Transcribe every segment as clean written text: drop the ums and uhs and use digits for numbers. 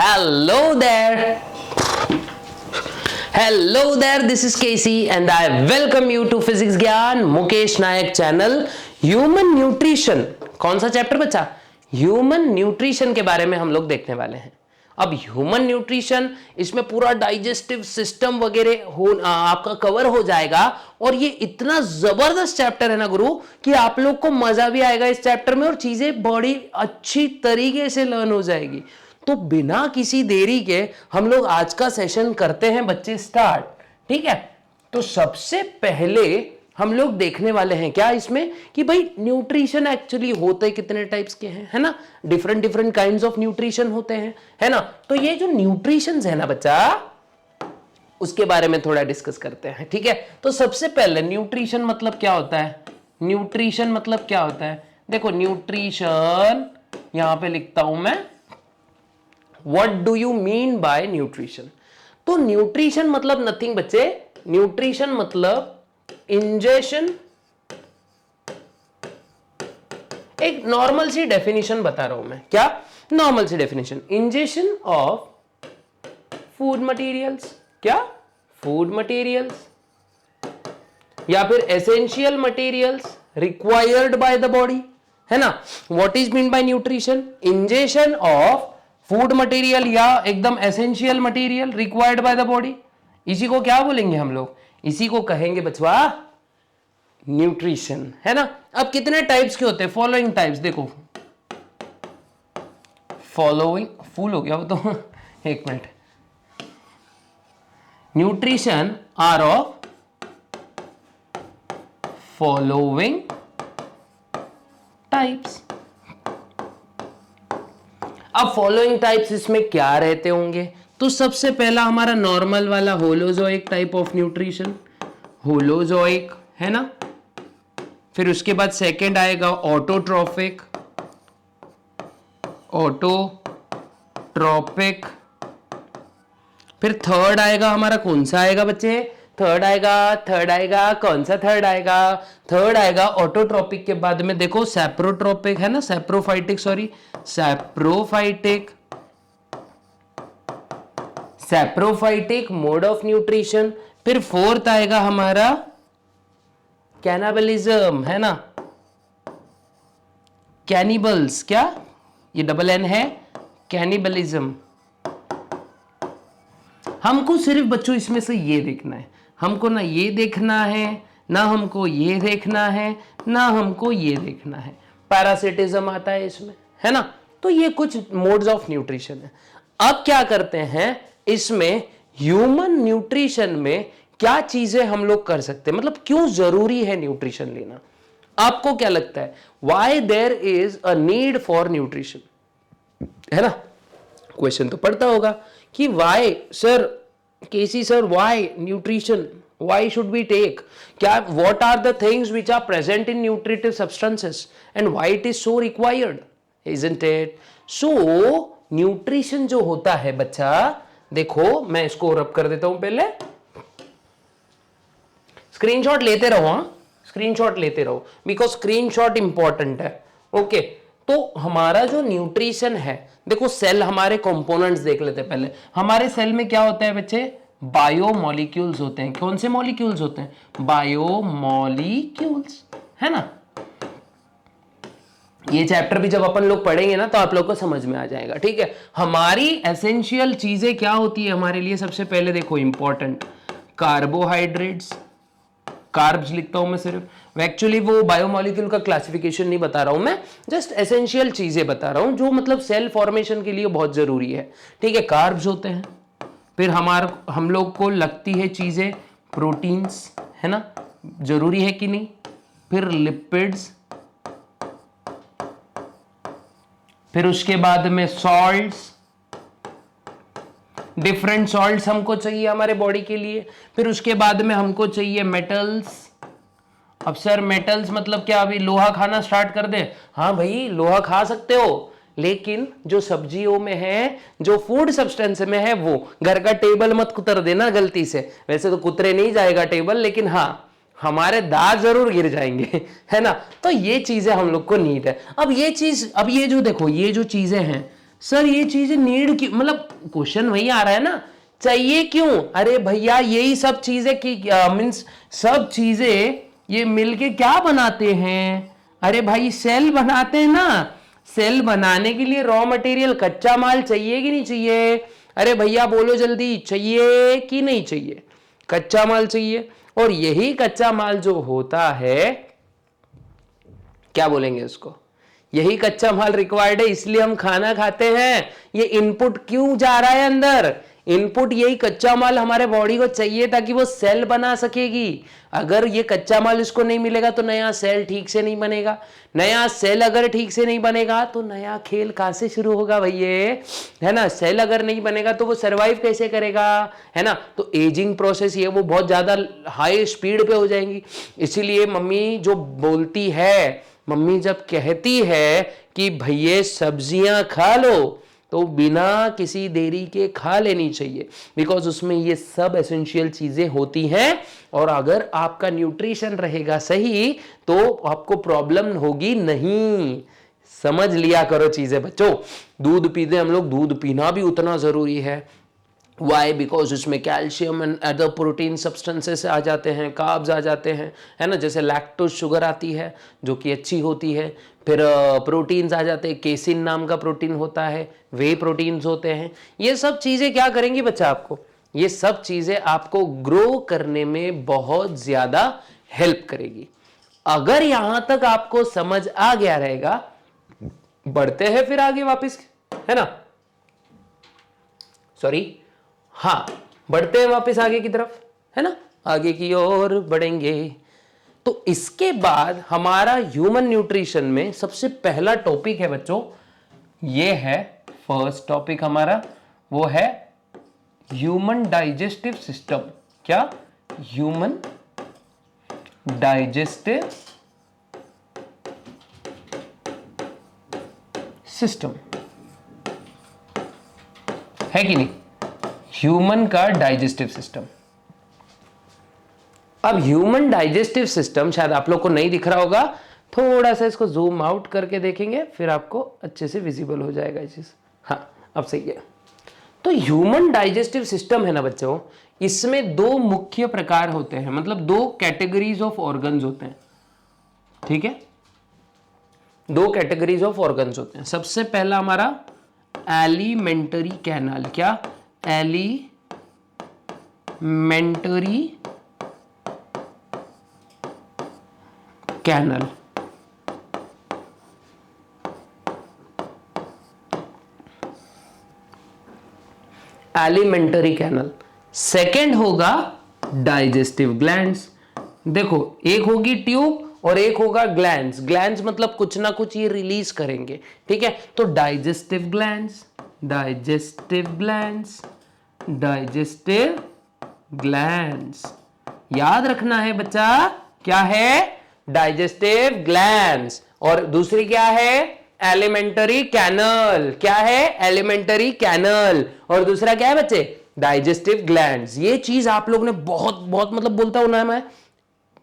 Hello there. Hello there. This is Casey and I welcome you to Physics ज्ञान मुकेश नायक channel. Human nutrition कौन सा chapter बच्चा? Human nutrition के बारे में हम लोग देखने वाले हैं. अब ह्यूमन न्यूट्रिशन इसमें पूरा डाइजेस्टिव सिस्टम वगैरह आपका कवर हो जाएगा और ये इतना जबरदस्त चैप्टर है ना गुरु कि आप लोग को मजा भी आएगा इस चैप्टर में और चीजें बड़ी अच्छी तरीके से लर्न हो जाएगी. तो बिना किसी देरी के हम लोग आज का सेशन करते हैं बच्चे स्टार्ट. ठीक है, तो सबसे पहले हम लोग देखने वाले हैं क्या इसमें कि भाई न्यूट्रिशन एक्चुअली होते कितने टाइप्स के हैं, है ना. डिफरेंट काइंड्स ऑफ न्यूट्रिशन होते हैं, है ना. तो ये जो न्यूट्रिशन है ना बच्चा, उसके बारे में थोड़ा डिस्कस करते हैं. ठीक है, तो सबसे पहले न्यूट्रिशन मतलब क्या होता है? न्यूट्रिशन मतलब क्या होता है? देखो न्यूट्रिशन यहां पे लिखता हूं मैं. What do you mean by nutrition? तो न्यूट्रिशन मतलब नथिंग बच्चे, न्यूट्रिशन मतलब इंजेशन. एक नॉर्मल सी डेफिनेशन बता रहा हूं मैं. क्या नॉर्मल सी definition? Ingestion of food materials. क्या? फूड मटेरियल्स या फिर essential materials required by the body, है ना. What is mean by nutrition? Ingestion of food material या एकदम essential material required by the body. इसी को क्या बोलेंगे हम लोग? इसी को कहेंगे बचवा न्यूट्रिशन, है ना. अब कितने टाइप्स के होते हैं? Following types. देखो फॉलोइंग फुल हो गया वो तो एक minute. Nutrition are of following types. अब फॉलोइंग टाइप्स इसमें क्या रहते होंगे? तो सबसे पहला हमारा नॉर्मल वाला holozoic type of nutrition, holozoic, है ना. फिर उसके बाद सेकंड आएगा ऑटोट्रॉफिक, ऑटोट्रॉपिक. फिर थर्ड आएगा हमारा, कौन सा आएगा बच्चे? थर्ड आएगा कौन सा? थर्ड आएगा ऑटोट्रॉपिक के बाद में देखो सैप्रोट्रॉपिक, है ना. Saprophytic mode of nutrition. फिर फोर्थ आएगा हमारा कैनाबलिज्म, है ना. कैनिबल्स, क्या ये डबल एन है? कैनिबलिज्म. हमको सिर्फ बच्चों इसमें से ये देखना है. हमको ना ये देखना है, ना हमको ये देखना है, ना हमको ये देखना है. पैरासिटिज्म आता है इसमें, है ना. तो ये कुछ मोड्स ऑफ न्यूट्रिशन है. अब क्या करते हैं इसमें ह्यूमन न्यूट्रिशन में क्या चीजें हम लोग कर सकते हैं, मतलब क्यों जरूरी है न्यूट्रिशन लेना. आपको क्या लगता है? Why there is a need for nutrition, है ना. क्वेश्चन तो पढ़ता होगा कि why sir, KC sir, why nutrition, why should we take, क्या what are the things which are present in nutritive substances and why it is so required, isn't it. So nutrition जो होता है बच्चा, देखो मैं इसको रब कर देता हूं. पहले स्क्रीनशॉट लेते रहो, स्क्रीनशॉट लेते रहो बिकॉज स्क्रीनशॉट इंपॉर्टेंट है. ओके, तो हमारा जो न्यूट्रिशन है, देखो सेल हमारे कंपोनेंट्स देख लेते हैं पहले. हमारे सेल में क्या होता है बच्चे? बायोमोलिक्यूल्स होते हैं. कौन से मॉलिक्यूल्स होते हैं? बायोमोलिक्यूल्स, है ना. ये चैप्टर भी जब अपन लोग पढ़ेंगे ना तो आप लोग को समझ में आ जाएगा. ठीक है, हमारी एसेंशियल चीजें क्या होती है हमारे लिए? सबसे पहले देखो इंपॉर्टेंट कार्बोहाइड्रेट्स, कार्ब्स लिखता हूं मैं सिर्फ. एक्चुअली वो बायोमोलिक्यूल का क्लासिफिकेशन नहीं बता रहा हूं मैं, जस्ट एसेंशियल चीजें बता रहा हूं जो मतलब सेल फॉर्मेशन के लिए बहुत जरूरी है. ठीक है, कार्ब्स होते हैं. फिर हम लोग को लगती है चीजें प्रोटीन्स, है ना, जरूरी है कि नहीं. फिर लिपिड्स, फिर उसके बाद में सॉल्ट्स, डिफरेंट सॉल्ट्स हमको चाहिए हमारे बॉडी के लिए. फिर उसके बाद में हमको चाहिए मेटल्स. अब सर मेटल्स मतलब क्या? अभी लोहा खाना स्टार्ट कर दे? हाँ भाई लोहा खा सकते हो, लेकिन जो सब्जियों में है, जो फूड सब्सटेंस में है, वो घर का टेबल मत कुतर देना गलती से. वैसे तो कुतरे नहीं जाएगा टेबल, लेकिन हाँ हमारे दांत जरूर गिर जाएंगे, है ना. तो ये चीजें हम लोग को नीड है. अब ये चीज, अब ये जो देखो, ये जो चीजें हैं सर ये चीजें नीड की, मतलब क्वेश्चन वही आ रहा है ना, चाहिए क्यों? अरे भैया यही सब चीजें की मीन्स सब चीजें ये मिलके क्या बनाते हैं? अरे भाई सेल बनाते हैं ना। सेल बनाने के लिए रॉ मटेरियल कच्चा माल चाहिए कि नहीं चाहिए? अरे भैया बोलो जल्दी, चाहिए कि नहीं चाहिए? कच्चा माल चाहिए। और यही कच्चा माल जो होता है, क्या बोलेंगे उसको, यही कच्चा माल रिक्वायर्ड है, इसलिए हम खाना खाते हैं। ये इनपुट क्यों जा रहा है अंदर? इनपुट यही कच्चा माल हमारे बॉडी को चाहिए ताकि वो सेल बना सकेगी। अगर ये कच्चा माल इसको नहीं मिलेगा तो नया सेल ठीक से नहीं बनेगा। नया सेल अगर ठीक से नहीं बनेगा तो नया खेल कहां से शुरू होगा भैया? है ना, सेल अगर नहीं बनेगा तो वो सरवाइव कैसे करेगा? है ना, तो एजिंग प्रोसेस ये वो बहुत ज्यादा हाई स्पीड पे हो जाएंगी। इसीलिए मम्मी जो बोलती है, मम्मी जब कहती है कि भैया सब्जियां खा लो, तो बिना किसी देरी के खा लेनी चाहिए, बिकॉज उसमें ये सब एसेंशियल चीजें होती हैं। और अगर आपका न्यूट्रिशन रहेगा सही तो आपको प्रॉब्लम होगी नहीं। समझ लिया करो चीजें बच्चों। दूध पीते हम लोग, दूध पीना भी उतना जरूरी है। वाई? बिकॉज उसमें calcium and other protein substances आ जाते हैं, कार्ब्स आ जाते हैं, है ना, जैसे लैक्टोज शुगर आती है जो कि अच्छी होती है। फिर प्रोटीन्स आ जाते हैं, केसिन नाम का प्रोटीन होता है, वे प्रोटीन्स होते हैं। ये सब चीज़ें क्या करेंगी बच्चा आपको? ये सब चीज़ें आपको ग्रो करने में बहुत ज़्यादा हेल्प करेगी। अगर यहां तक आपको समझ आ गया रहेगा, बढ़ते हैं फिर आगे वापस, है ना, सॉरी, हाँ, बढ़ते हैं वापस आगे की तरफ, है ना, आगे की ओर बढ़ेंगे। तो इसके बाद हमारा ह्यूमन न्यूट्रिशन में सबसे पहला टॉपिक है बच्चों, ये है फर्स्ट टॉपिक हमारा, वो है ह्यूमन डाइजेस्टिव सिस्टम। क्या? ह्यूमन डाइजेस्टिव सिस्टम, है कि नहीं? ह्यूमन का डाइजेस्टिव सिस्टम। अब ह्यूमन डाइजेस्टिव सिस्टम शायद आप लोग को नहीं दिख रहा होगा, थोड़ा सा इसको जूम आउट करके देखेंगे फिर आपको अच्छे से विजिबल हो जाएगा ये चीज। हाँ, अब सही है। तो ह्यूमन डाइजेस्टिव सिस्टम है ना बच्चों, इसमें दो मुख्य प्रकार होते हैं, मतलब दो कैटेगरीज ऑफ ऑर्गन्स होते हैं। ठीक है, दो कैटेगरीज ऑफ ऑर्गन्स होते हैं। सबसे पहला हमारा एलिमेंटरी कैनाल। क्या? Elementary canal. Elementary canal. Second होगा डाइजेस्टिव ग्लैंड्स। देखो, एक होगी ट्यूब और एक होगा ग्लैंड्स। ग्लैंड्स मतलब कुछ ना कुछ ये रिलीज करेंगे। ठीक है, तो digestive glands, digestive glands, digestive glands. याद रखना है बच्चा, क्या है? Digestive glands. और दूसरी क्या है? Elementary canal. क्या है? Elementary canal. और दूसरा क्या है बच्चे? Digestive glands. ये चीज आप लोग ने बहुत बहुत मतलब बोलता हूं ना मैं,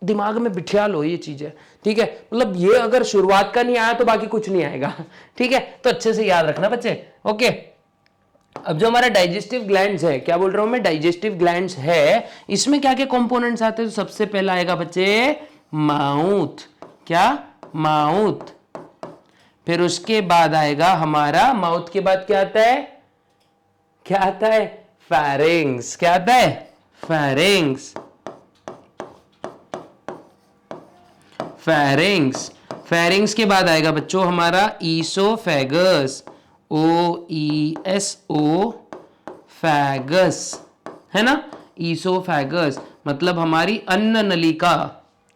दिमाग में बिठा लो ये चीजें। ठीक है, मतलब ये अगर शुरुआत का नहीं आया तो बाकी कुछ नहीं आएगा। ठीक है, तो अच्छे से याद रखना बच्चे। ओके, अब जो हमारा डाइजेस्टिव ग्लैंड्स है, क्या बोल रहा हूं मैं, डाइजेस्टिव ग्लैंड्स है, इसमें क्या क्या कंपोनेंट्स आते हैं? तो सबसे पहला आएगा बच्चे माउथ। क्या? माउथ। फिर उसके बाद आएगा हमारा, माउथ के बाद क्या आता है? क्या आता है? फेरिंग्स। क्या आता है? फेरिंग्स। फेरिंग्स। फेरिंग्स के बाद आएगा बच्चों हमारा ईसोफेगस। OESO, फैगस, है ना, ईसोफेगस मतलब हमारी अन्न नलिका।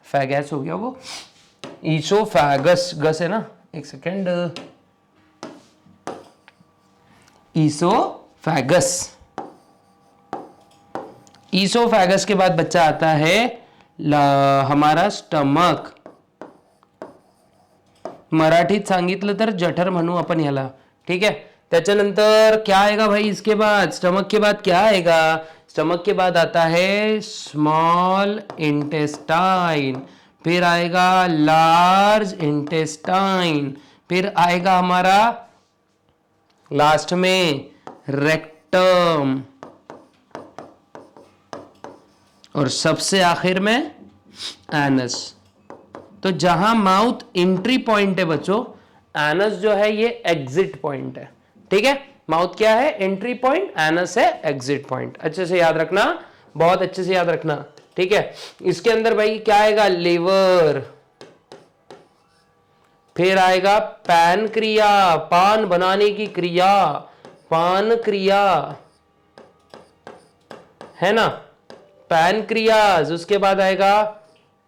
फैगस हो गया वो, ईसोफेगस, गस है ना, एक सेकेंड, ईसोफेगस। ईसोफेगस के बाद बच्चा आता है हमारा स्टमक. मराठीत सांगितलं तर जठर म्हणू आपण ह्याला. ठीक है. त्याच्यानंतर क्या आएगा भाई इसके बाद, स्टमक के बाद क्या आएगा, स्टमक के बाद आता है स्मॉल इंटेस्टाइन, फिर आएगा लार्ज इंटेस्टाइन, फिर आएगा हमारा लास्ट में रेक्टम, और सबसे आखिर में एनस। तो जहां माउथ एंट्री पॉइंट है बच्चों, एनस जो है ये एग्जिट पॉइंट है। ठीक है, माउथ क्या है? एंट्री पॉइंट, एनस है एग्जिट पॉइंट। अच्छे से याद रखना, बहुत अच्छे से याद रखना। ठीक है, इसके अंदर भाई क्या आएगा? लिवर, फिर आएगा पैनक्रिया, पान बनाने की क्रिया, पान क्रिया है ना, पैनक्रियाज। उसके बाद आएगा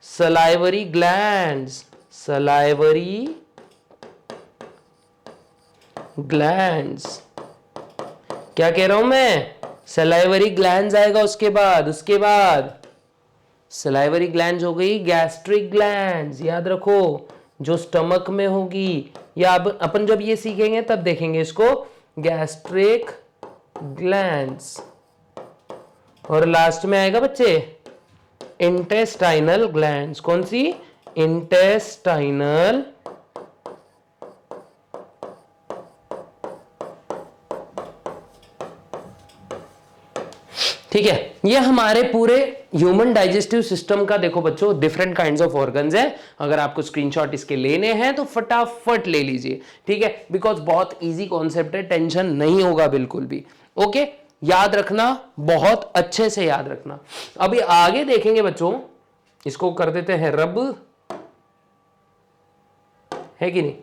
सलाइवरी ग्लैंड्स, सलाइवरी ग्लैंड्स। क्या कह रहा हूं मैं? सलाइवरी ग्लैंड्स आएगा उसके बाद सलाइवरी ग्लैंड्स हो गई गैस्ट्रिक ग्लैंड्स, याद रखो, जो स्टमक में होगी। या अपन जब ये सीखेंगे तब देखेंगे इसको, गैस्ट्रिक ग्लैंड्स। और लास्ट में आएगा बच्चे इंटेस्टाइनल ग्लैंड्स। कौन सी? इंटेस्टाइनल ठीक है। ये हमारे पूरे ह्यूमन डाइजेस्टिव सिस्टम का देखो बच्चों डिफरेंट काइंड्स ऑफ ऑर्गन्स है। अगर आपको स्क्रीनशॉट इसके लेने हैं तो फटाफट ले लीजिए। ठीक है, बिकॉज बहुत इजी कॉन्सेप्ट है, टेंशन नहीं होगा बिल्कुल भी। ओके, याद रखना, बहुत अच्छे से याद रखना। अभी आगे देखेंगे बच्चों, इसको कर देते हैं रब, है कि नहीं।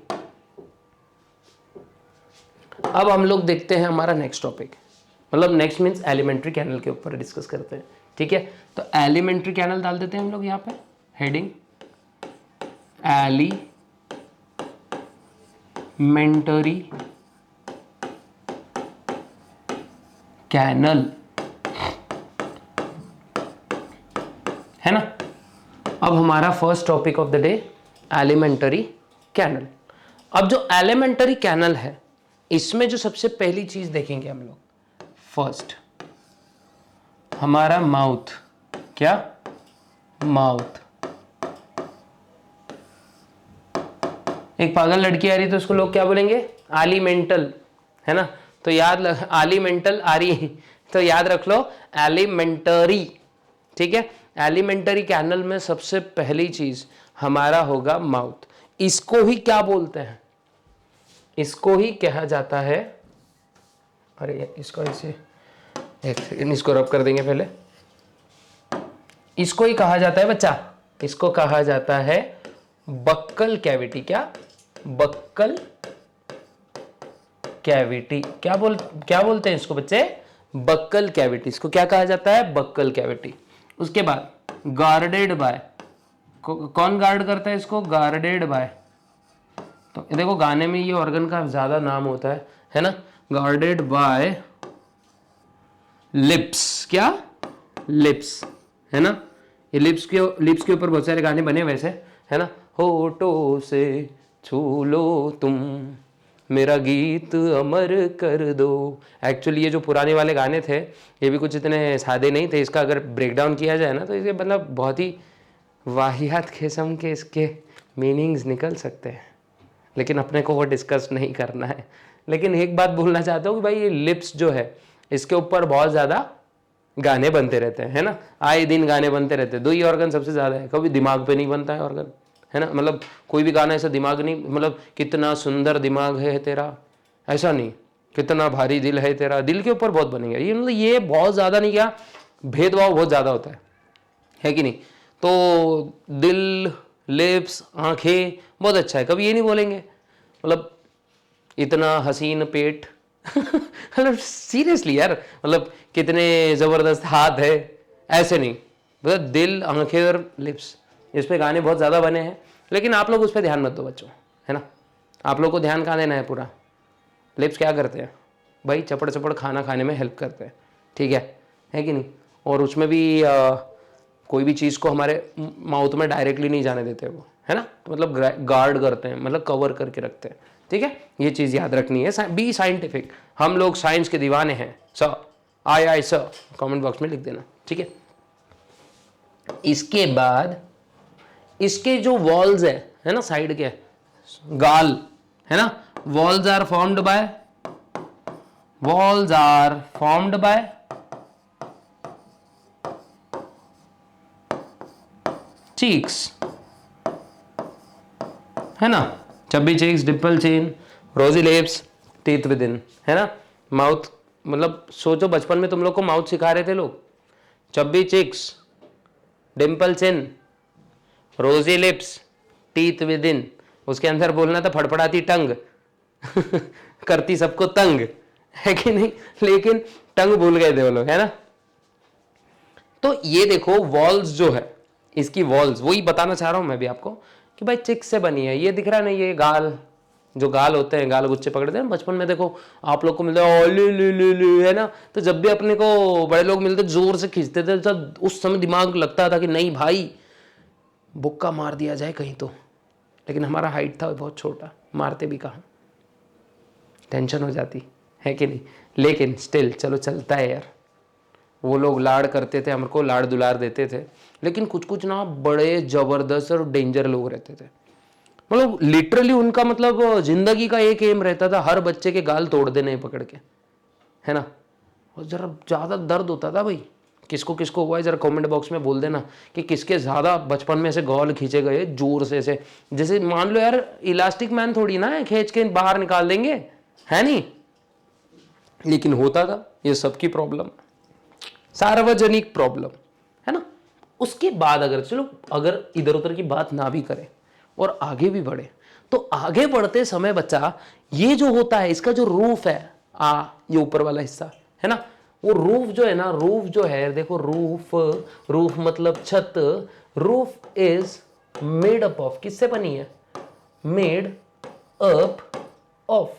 अब हम लोग देखते हैं हमारा नेक्स्ट टॉपिक, मतलब नेक्स्ट मींस एलिमेंट्री कैनल के ऊपर डिस्कस करते हैं। ठीक है, तो एलिमेंट्री कैनल डाल देते हैं हम लोग यहाँ पे हेडिंग, एलिमेंट्री कैनल, है ना। अब हमारा first topic of the day elementary canal. अब जो एलिमेंट्री कैनल है, इसमें जो सबसे पहली चीज देखेंगे हम लोग, फर्स्ट हमारा माउथ। क्या? माउथ। एक पागल लड़की आ रही तो उसको लोग क्या बोलेंगे? आलीमेंटल, है ना। तो याद आलीमेंटल आ रही तो याद रख लो एलिमेंटरी। ठीक है, एलिमेंटरी कैनल में सबसे पहली चीज हमारा होगा माउथ। इसको ही क्या बोलते हैं? इसको ही कहा जाता है, अरे इसको ऐसे एक सेकंड इसको रब कर देंगे पहले। इसको ही कहा जाता है बच्चा, इसको कहा जाता है बक्कल कैविटी। क्या? Buccal cavity. क्या बोलते हैं इसको बच्चे? Buccal cavity. इसको क्या कहा जाता है? Buccal cavity. उसके बाद गार्डेड बाय, कौन गार्ड करता है इसको? Guarded by. तो देखो गाने में ये ऑर्गन का ज्यादा नाम होता है ना। Guarded by lips. क्या? लिप्स, है ना। ये लिप्स के ऊपर बहुत सारे गाने बने वैसे, है ना। होठों से छू लो तुम, मेरा गीत अमर कर दो। एक्चुअली ये जो पुराने वाले गाने थे ये भी कुछ इतने सादे नहीं थे। इसका अगर ब्रेकडाउन किया जाए ना तो इसके मतलब बहुत ही वाहियात किस्म के इसके मीनिंग्स निकल सकते हैं, लेकिन अपने को वो डिस्कस नहीं करना है। लेकिन एक बात बोलना चाहता हूँ कि भाई ये लिप्स जो है इसके ऊपर बहुत ज़्यादा गाने बनते रहते हैं, है ना। आए दिन गाने बनते रहते हैं। दो ही ऑर्गन सबसे ज़्यादा है, कभी दिमाग पे नहीं बनता है ऑर्गन, है ना। मतलब कोई भी गाना ऐसा दिमाग नहीं, मतलब कितना सुंदर दिमाग है तेरा, ऐसा नहीं, कितना भारी दिल है तेरा, दिल के ऊपर बहुत बनेगा ये। मतलब ये बहुत ज़्यादा नहीं, क्या भेदभाव बहुत ज़्यादा होता है कि नहीं। तो दिल, लिप्स, आंखें बहुत अच्छा है, कभी ये नहीं बोलेंगे मतलब इतना हसीन पेट मतलब सीरियसली यार, मतलब कितने ज़बरदस्त हाथ है, ऐसे नहीं। मतलब दिल, आंखें और लिप्स, इस पे गाने बहुत ज़्यादा बने हैं, लेकिन आप लोग उस पर ध्यान मत दो बच्चों, है ना। आप लोग को ध्यान कहाँ देना है पूरा? लिप्स क्या करते हैं भाई? चपड़ चपड़ खाना खाने में हेल्प करते हैं, ठीक है कि नहीं। और उसमें भी कोई भी चीज़ को हमारे माउथ में डायरेक्टली नहीं जाने देते वो, है ना। तो मतलब गार्ड करते हैं, मतलब कवर करके रखते हैं, ठीक है। ये चीज़ याद रखनी है। बी साइंटिफिक, हम लोग साइंस के दीवाने हैं सर। आई सर कमेंट बॉक्स में लिख देना, ठीक है। इसके बाद इसके जो वॉल्स है ना, साइड के गाल, है ना, walls are formed by walls are formed by cheeks, है ना, chubby cheeks, dimple chin, rosy lips, teeth within, है ना, माउथ, मतलब सोचो बचपन में तुम लोग को माउथ सिखा रहे थे लोग, चब्बी चिक्स, डिम्पल चिन, रोजी लिप्स, टीथ विद इन, उसके अंदर बोलना था फड़फड़ाती टंग करती सबको तंग, है कि नहीं, लेकिन टंग भूल गए थे वो लोग, है ना। तो ये देखो वॉल्स जो है, इसकी वॉल्स, वही बताना चाह रहा हूं मैं भी आपको कि भाई चिक्स से बनी है। ये दिख रहा है ना, ये गाल, जो गाल होते हैं, गाल गुच्चे पकड़ते हैं बचपन में, देखो आप लोग को मिलता है ले ले ले ले, है ना, तो जब भी अपने को बड़े लोग मिलते जोर से खींचते थे, तब उस समय दिमाग लगता था कि नहीं भाई बुक्का मार दिया जाए कहीं तो, लेकिन हमारा हाइट था बहुत छोटा, मारते भी कहाँ, टेंशन हो जाती है कि नहीं, लेकिन स्टिल चलो चलता है यार। वो लोग लाड़ करते थे, हमको लाड़ दुलार देते थे, लेकिन कुछ कुछ ना बड़े जबरदस्त और डेंजर लोग रहते थे, मतलब लिटरली उनका मतलब जिंदगी का एक एम रहता था हर बच्चे के गाल तोड़ देने पकड़ के, है ना। और जरा ज़्यादा दर्द होता था भाई, किसको किसको हुआ है जरा कमेंट बॉक्स में बोल देना कि किसके ज़्यादा बचपन में ऐसे गाल खींचे गए जोर से, ऐसे जैसे मान लो यार इलास्टिक मैन थोड़ी ना है खींच के बाहर निकाल देंगे, है नहीं, लेकिन होता था। ये सबकी प्रॉब्लम, सार्वजनिक प्रॉब्लम, है ना। उसके बाद अगर चलो अगर इधर उधर की बात ना भी करें और आगे भी बढ़े, तो आगे बढ़ते समय बच्चा ये जो होता है इसका जो रूफ है, ये ऊपर वाला हिस्सा है ना, वो रूफ जो है ना, रूफ जो है देखो, रूफ, रूफ मतलब छत, roof is made up of, किससे बनी है, मेड अप ऑफ,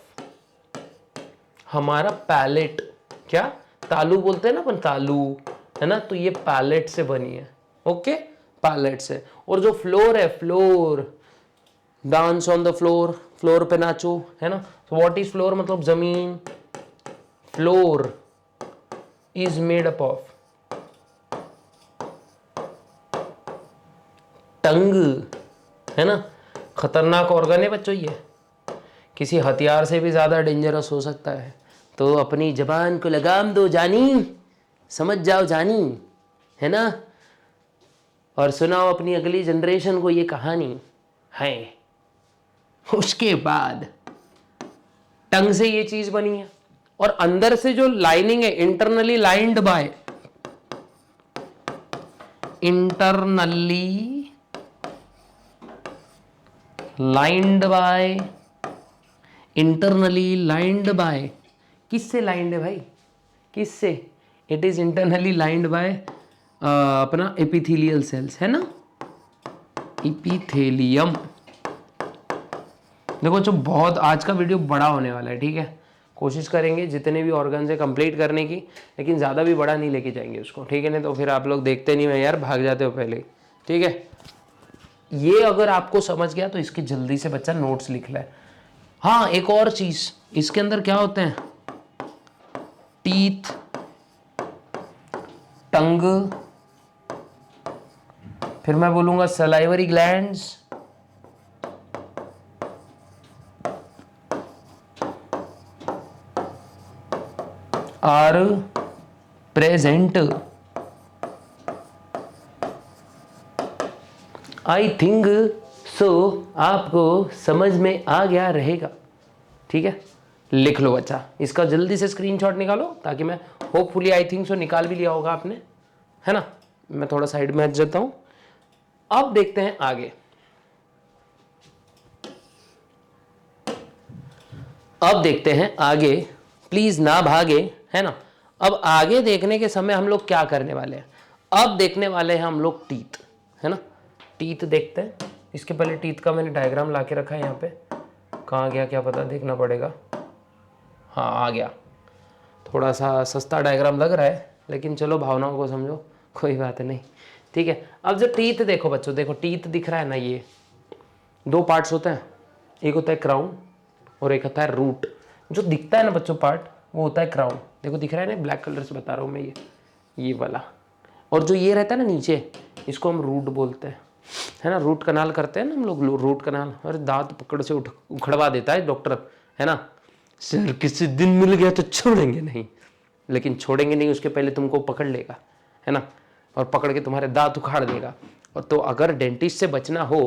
हमारा पैलेट, क्या तालू बोलते हैं ना अपन, तालू, है ना, तो ये पैलेट से बनी है, ओके, पैलेट से। और जो फ्लोर है, floor, dance on the floor, floor पे नाचो, है ना, तो व्हाट इज फ्लोर, मतलब जमीन, floor is made up of tongue, है ना, खतरनाक ऑर्गन है बच्चों ये, किसी हथियार से भी ज्यादा डेंजरस हो सकता है, तो अपनी जबान को लगाम दो जानी, समझ जाओ जानी, है ना, और सुनाओ अपनी अगली जनरेशन को ये कहानी है। उसके बाद टंग से ये चीज बनी है, और अंदर से जो लाइनिंग है, internally lined by, internally lined by, internally lined by, किससे लाइंड है भाई, किससे, it is internally lined by अपना एपिथेलियल सेल्स, है ना, एपिथेलियम। देखो जो बहुत आज का वीडियो बड़ा होने वाला है, ठीक है, कोशिश करेंगे जितने भी ऑर्गन है कंप्लीट करने की, लेकिन ज़्यादा भी बड़ा नहीं लेके जाएंगे उसको, ठीक है, नहीं तो फिर आप लोग देखते नहीं हो यार, भाग जाते हो पहले, ठीक है। ये अगर आपको समझ गया तो इसकी जल्दी से बच्चा नोट्स लिख ले। हाँ एक और चीज, इसके अंदर क्या होते हैं, टीथ, टंग, फिर मैं बोलूंगा salivary glands, are present. I think so आपको समझ में आ गया रहेगा, ठीक है। लिख लो बच्चा, इसका जल्दी से स्क्रीनशॉट निकालो, ताकि मैं होपफुली आई थिंक सो निकाल भी लिया होगा आपने, है ना। मैं थोड़ा साइड में हट जाता हूं। अब देखते हैं आगे, अब देखते हैं आगे, प्लीज ना भागे, है ना। अब आगे देखने के समय हम लोग क्या करने वाले हैं, अब देखने वाले हैं हम लोग टीथ, है ना। टीथ देखते हैं, इसके पहले टीथ का मैंने डायग्राम ला के रखा है यहाँ पे, कहाँ गया क्या पता, देखना पड़ेगा, हाँ आ गया। थोड़ा सा सस्ता डायग्राम लग रहा है, लेकिन चलो भावनाओं को समझो, कोई बात नहीं, ठीक है। अब जो टीथ देखो बच्चों, देखो टीथ दिख रहा है ना, ये दो पार्ट्स होते हैं, एक होता है क्राउन और एक होता है रूट। जो दिखता है ना बच्चों पार्ट, वो होता है क्राउन, देखो दिख रहा है ना, ब्लैक कलर से बता रहा हूँ मैं, ये वाला। और जो ये रहता है ना नीचे, इसको हम रूट बोलते हैं, है ना। रूट कनाल करते हैं ना हम लोग, रूट कनाल, और दांत पकड़ से उखड़वा देता है डॉक्टर, है ना। सर किसी दिन मिल गया तो छोड़ेंगे नहीं, लेकिन छोड़ेंगे नहीं उसके पहले तुमको पकड़ लेगा, है ना, और पकड़ के तुम्हारे दांत उखाड़ देगा। और तो अगर डेंटिस्ट से बचना हो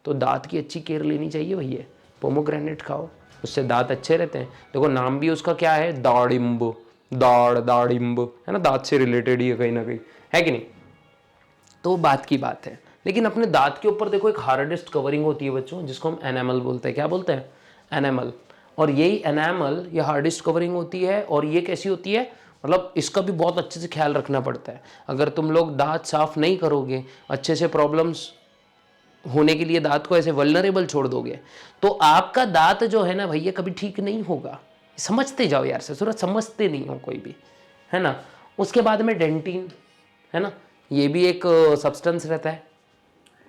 तो दांत की अच्छी केयर लेनी चाहिए भैया। पोमोग्रेनेट खाओ, उससे दांत अच्छे रहते हैं। देखो नाम भी उसका क्या है, दाड़िम्ब, दाड़िम्ब, है ना, दांत से रिलेटेड ही है कहीं ना कहीं, है कि नहीं। तो बात की बात है। लेकिन अपने दांत के ऊपर देखो एक हार्डेस्ट कवरिंग होती है बच्चों, जिसको हम एनामल बोलते हैं। क्या बोलते हैं? एनामल। और यही एनामल, ये हार्डेस्ट कवरिंग होती है। और ये कैसी होती है, मतलब इसका भी बहुत अच्छे से ख्याल रखना पड़ता है। अगर तुम लोग दांत साफ नहीं करोगे, अच्छे से प्रॉब्लम्स होने के लिए दांत को ऐसे वल्नरेबल छोड़ दोगे, तो आपका दांत जो है ना भैया कभी ठीक नहीं होगा। समझते जाओ यार, से सूरज समझते नहीं हो कोई भी, है ना। उसके बाद में डेंटिन, है ना, ये भी एक सब्सटेंस रहता है।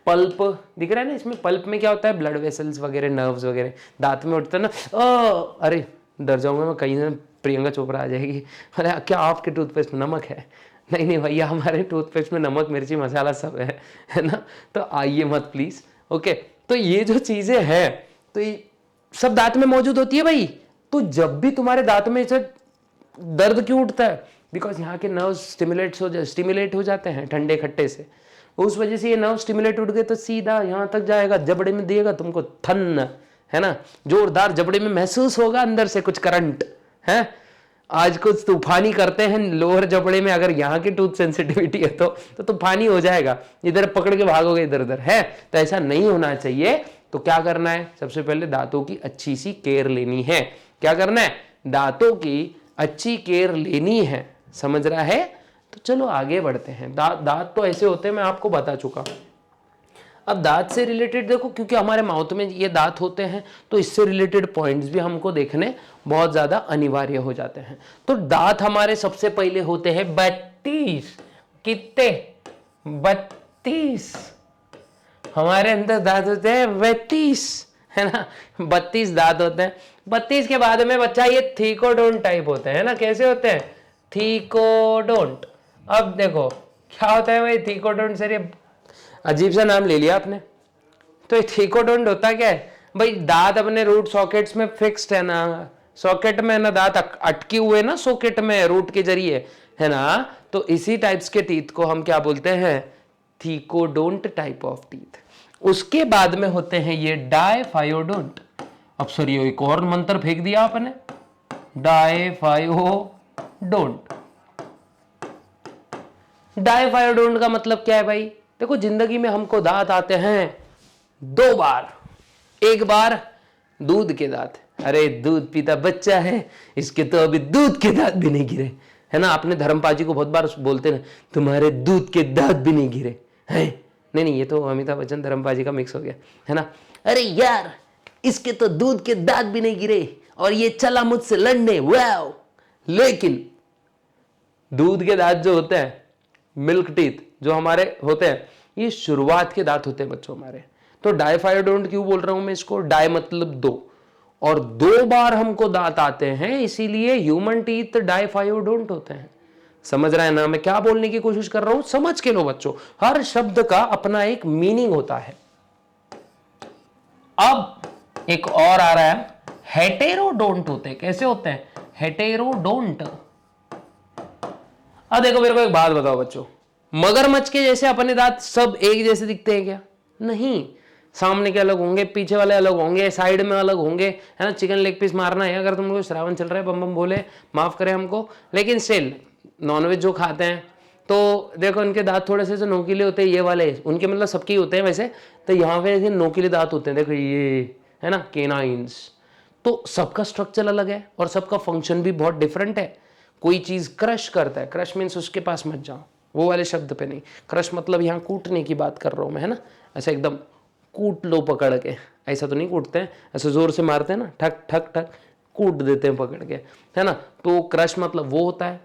पल्प दिख रहा है ना, इसमें पल्प में क्या होता है, ब्लड वेसल्स वगैरह, नर्व्स वगैरह दांत में उठता है ना। अरे डर जाऊंगा मैं, कहीं से प्रियंका चोपड़ा आ जाएगी, अरे क्या आपके टूथपेस्ट में नमक है? नहीं नहीं भैया, हमारे टूथपेस्ट में नमक मिर्ची मसाला सब है ना, तो आइए मत प्लीज। ओके, तो ये जो चीजें हैं तो ये सब दांत में मौजूद होती है भाई। तो जब भी तुम्हारे दांत में से दर्द क्यों उठता है, बिकॉज यहाँ के नर्व स्टिमुलेट हो जाते हैं ठंडे खट्टे से, उस वजह से ये नर्व स्टिमुलेट उठ गए तो सीधा यहाँ तक जाएगा, जबड़े में देगा तुमको थन, है ना, जोरदार जबड़े में महसूस होगा अंदर से कुछ करंट है। आज कुछ तूफानी करते हैं लोअर जबड़े में, अगर यहाँ की टूथ सेंसिटिविटी है तो तूफानी हो जाएगा, इधर पकड़ के भागोगे इधर उधर, है। तो ऐसा नहीं होना चाहिए। तो क्या करना है, सबसे पहले दांतों की अच्छी सी केयर लेनी है। क्या करना है, दांतों की अच्छी केयर लेनी है, समझ रहा है। तो चलो आगे बढ़ते हैं। दांत तो ऐसे होते हैं, मैं आपको बता चुका। अब दांत से रिलेटेड देखो, क्योंकि हमारे माउथ में ये दांत होते हैं तो इससे रिलेटेड पॉइंट्स भी हमको देखने बहुत ज्यादा अनिवार्य हो जाते हैं। तो दांत हमारे सबसे पहले होते हैं 32। कितने? 32 हमारे अंदर दांत होते हैं, 32, है ना, 32 दांत होते हैं। 32 के बाद में बच्चा ये थीकोडोंट टाइप होते हैं ना। कैसे होते हैं? थीकोडोंट। अब देखो क्या होता है भाई थीकोडोंट से, ये अजीब सा नाम ले लिया आपने। तो थीकोडोंट होता क्या है भाई, दांत अपने रूट सॉकेट्स में फिक्स्ड है ना, सॉकेट में ना दांत अटके हुए ना सॉकेट में रूट के जरिए, है ना। तो इसी टाइप्स के टीथ को हम क्या बोलते हैं, थीकोडोंट टाइप ऑफ टीथ। उसके बाद में होते हैं ये डायफायोडोंट। अब सॉरी एक और मंत्र फेंक दिया आपने, डायफायोडोंट। डायफायोडोंट का मतलब क्या है भाई, देखो जिंदगी में हमको दांत आते हैं 2 बार। एक बार दूध के दांत, अरे दूध पीता बच्चा है, इसके तो अभी दूध के दांत भी नहीं गिरे, है ना। आपने धर्मपाल जी को बहुत बार बोलते ना, तुम्हारे दूध के दांत भी नहीं गिरे हैं। नहीं, ये तो अमिताभ बच्चन धर्मपाल जी का मिक्स हो गया, है ना। अरे यार इसके तो दूध के दांत भी नहीं गिरे और ये चला मुझसे लड़ने, वाओ। लेकिन दूध के दांत जो होते हैं, मिल्क टीथ जो हमारे होते हैं, ये शुरुआत के दांत होते हैं बच्चों हमारे। तो डायफायोडोंट क्यों बोल रहा हूं मैं इसको, डाय मतलब 2, और 2 बार हमको दांत आते हैं, इसीलिए ह्यूमन टीथ डायफायोडोंट होते हैं। समझ रहा है ना मैं क्या बोलने की कोशिश कर रहा हूं, समझ के लो बच्चों, हर शब्द का अपना एक मीनिंग होता है। अब एक और आ रहा है, हेटेरोडोंट होते हैं। कैसे होते हैं? हेटेरोडोंट। अब देखो मेरे को एक बात बताओ बच्चों, मगरमच्छ के जैसे अपने दांत सब एक जैसे दिखते हैं क्या? नहीं, सामने के अलग होंगे, पीछे वाले अलग होंगे, साइड में अलग होंगे, है ना। चिकन लेग पीस मारना है अगर तुम लोग, श्रावण चल रहा है, बम बम बोले, माफ करें हमको, लेकिन स्टिल नॉनवेज जो खाते हैं तो देखो उनके दांत थोड़े से नोकीले होते हैं, ये वाले उनके मतलब सबके होते हैं वैसे, तो यहाँ पे नोकीले दांत होते हैं, देखो ये है ना, केनाइंस। तो सबका स्ट्रक्चर अलग है और सबका फंक्शन भी बहुत डिफरेंट है। कोई चीज क्रश करता है, क्रश मीन्स उसके पास मत जाओ, वो वाले शब्द पे नहीं, क्रश मतलब यहाँ कूटने की बात कर रहा हूं मैं, है ना। ऐसा एकदम कूट लो पकड़ के, ऐसा तो नहीं कूटते हैं, ऐसे जोर से मारते हैं ना, ठक ठक ठक कूट देते हैं पकड़ के, है ना। तो क्रश मतलब वो होता है,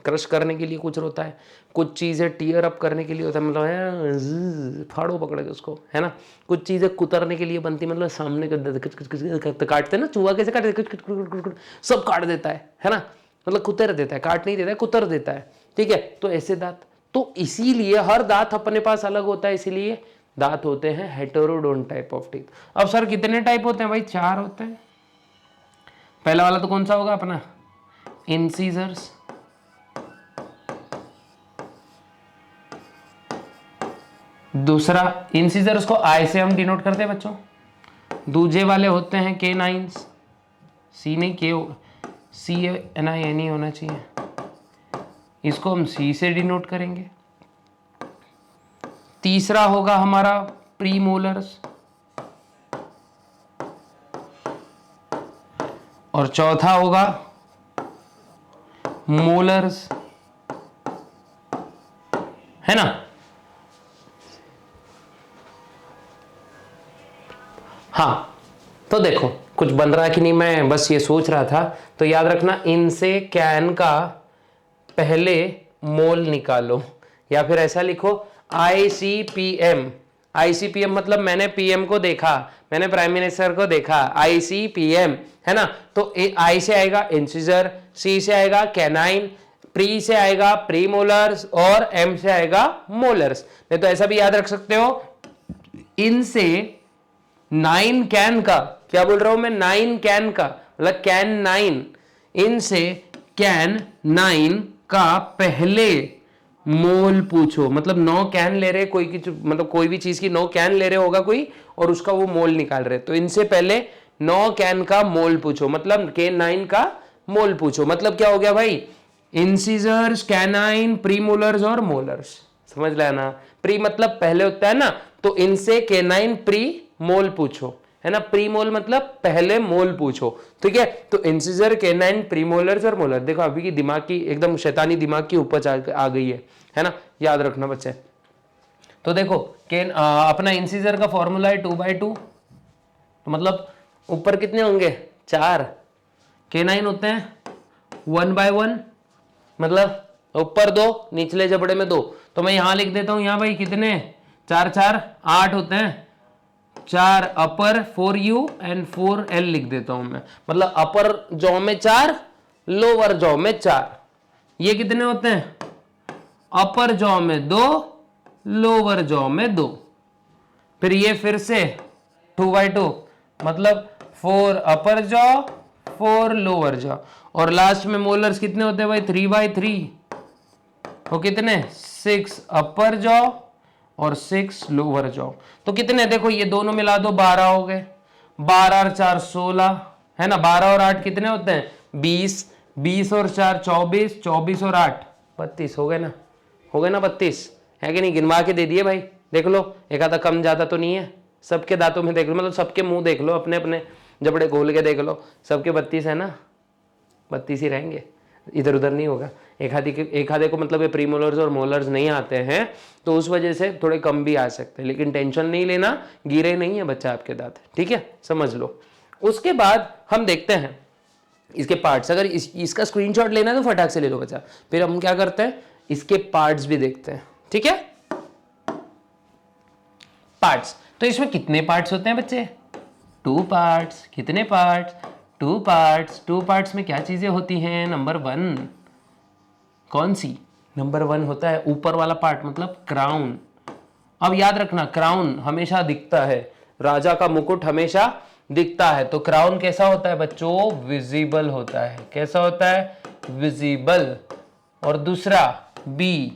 क्रश करने के लिए कुछ होता है, कुछ चीज़ें टीयर अप करने के लिए होता है, मतलब है फाड़ो पकड़ के उसको, है ना। कुछ चीज़ें कुतरने के लिए बनती, मतलब सामने काटते हैं ना, चूहा कैसे काटते, सब काट देता है ना, मतलब कुतर देता है, काट नहीं देता है, कुतर देता है, ठीक है। तो ऐसे दांत, तो इसीलिए हर दांत अपने पास अलग होता है, इसीलिए दांत होते हैं हेटेरोडोंट टाइप ऑफ टीथ। अब सर कितने टाइप होते हैं भाई? 4 होते हैं। पहला वाला तो कौन सा होगा अपना, इंसीजर्स, दूसरा इंसीजर्स को आई से हम डिनोट करते हैं बच्चों, दूजे वाले होते हैं केनाइंस, सी नहीं के, C N I N E होना चाहिए, इसको हम सी से डिनोट करेंगे। तीसरा होगा हमारा प्रीमोलर्स, और चौथा होगा मोलर्स, है ना। हाँ, तो देखो कुछ बन रहा है कि नहीं, मैं बस ये सोच रहा था। तो याद रखना, इनसे कैन का पहले मोल निकालो, या फिर ऐसा लिखो ICPM। ICPM मतलब मैंने पीएम को देखा, मैंने प्राइम मिनिस्टर को देखा, ICPM, है ना। तो आई से आएगा इंसिजर, सी से आएगा कैनाइन, प्री से आएगा प्रीमोलर्स, और एम से आएगा मोलर्स। नहीं तो ऐसा भी याद रख सकते हो, इनसे 9 कैन का, क्या बोल रहा हूं मैं, 9 कैन का, मतलब कैन 9, इनसे कैन 9 का पहले मोल पूछो। मतलब 9 कैन ले रहे कोई की, मतलब कोई भी चीज की 9 कैन ले रहे होगा कोई, और उसका वो मोल निकाल रहे, तो इनसे पहले 9 कैन का मोल पूछो, मतलब K9 का मोल पूछो। मतलब क्या हो गया भाई, इंसिजर्स, कैनाइन, प्रीमोलर्स और मोलर्स, समझ लेना। प्री मतलब पहले होता है ना, तो इनसे K9 प्री मोल पूछो, है ना। प्री मोल मतलब पहले मोल पूछो, ठीक है। तो इंसिजर, K9, प्रीमोलर्स और मोलर। देखो अभी की दिमाग की एकदम शैतानी दिमाग की उपज आ गई है ना, याद रखना बच्चे। तो देखो अपना इंसिजर का फॉर्मूला है 2/2, तो मतलब ऊपर कितने होंगे, 4। K9 होते हैं 1/1, मतलब ऊपर 2, निचले जबड़े में 2। तो मैं यहां लिख देता हूं, यहां भाई कितने, 4 4 8 होते हैं, 4 अपर 4U एंड 4L लिख देता हूं मैं। मतलब अपर जॉ में 4, लोअर जॉ में 4। ये कितने होते हैं, अपर जॉ में 2, लोअर जॉ में 2। फिर ये फिर से 2/2, मतलब 4 अपर जॉ 4 लोअर जॉ। और लास्ट में मोलर्स कितने होते हैं भाई, 3/3, वो कितने, 6 अपर जॉ और 6 लोअर जॉ। तो कितने, देखो ये दोनों मिला दो, 12 हो गए, 12 और 4 16, है ना। 12 और 8 कितने होते हैं, 20, 20 और 4 24, 24 और 8 32, हो गए ना, हो गए ना 32, है कि नहीं। गिनवा के दे दिए भाई, देख लो, एक आधा कम ज्यादा तो नहीं है। सबके दांतों में देख लो, मतलब सबके मुंह देख लो, अपने अपने जबड़े खोल के देख लो, सबके 32 है ना, 32 ही रहेंगे, इधर उधर नहीं होगा। एक आधे को मतलब ये प्रीमोलर्स और मोलर्स नहीं आते हैं, तो उस वजह से थोड़े कम भी आ सकते हैं, लेकिन टेंशन नहीं लेना, गिरे नहीं है बच्चा आपके दांत, ठीक है, समझ लो। उसके बाद हम देखते हैं इसके पार्ट्स। अगर इसका स्क्रीनशॉट लेना है तो फटाक से ले लो बच्चा। फिर हम क्या करते हैं, इसके पार्ट्स भी देखते हैं, ठीक है। पार्ट्स, तो इसमें कितने पार्ट्स होते हैं बच्चे, 2 पार्ट्स। कितने पार्ट्स, 2 पार्ट्स। 2 पार्ट्स में क्या चीजें होती हैं, नंबर 1, कौन सी, नंबर 1 होता है ऊपर वाला पार्ट, मतलब क्राउन। अब याद रखना, क्राउन हमेशा दिखता है, राजा का मुकुट हमेशा दिखता है। तो क्राउन कैसा होता है बच्चों, विजिबल होता है। कैसा होता है, विजिबल। और दूसरा बी,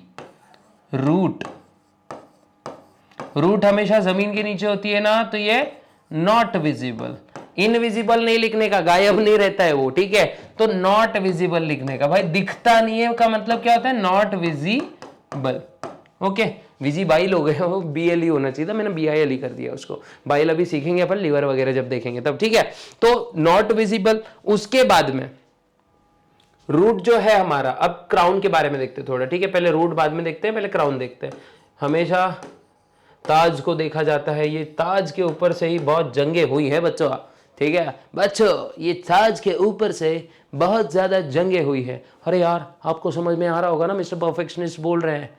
रूट। रूट हमेशा जमीन के नीचे होती है ना, तो ये नॉट विजिबल। इनविजिबल नहीं लिखने का, गायब नहीं रहता है वो, ठीक है। तो नॉट विजिबल लिखने का, भाई दिखता नहीं है का मतलब क्या होता है, नॉट विजिबल। ओके, विजिबाइल हो गए, वो BLE होना चाहिए था, मैंने BILE कर दिया उसको। बाइल अभी सीखेंगे अपन, लीवर वगैरह जब देखेंगे तब, ठीक है। तो नॉट विजिबल। उसके बाद में रूट जो है हमारा, अब क्राउन के बारे में देखते हैं थोड़ा, ठीक है। पहले रूट बाद में देखते हैं, पहले क्राउन देखते हैं। हमेशा ताज को देखा जाता है, ये ताज के ऊपर से ही बहुत जंगे हुई है बच्चों, ठीक है बच्चों, ये ताज के ऊपर से बहुत ज्यादा जंगे हुई है। अरे यार, आपको समझ में आ रहा होगा ना, मिस्टर परफेक्शनिस्ट बोल रहे हैं,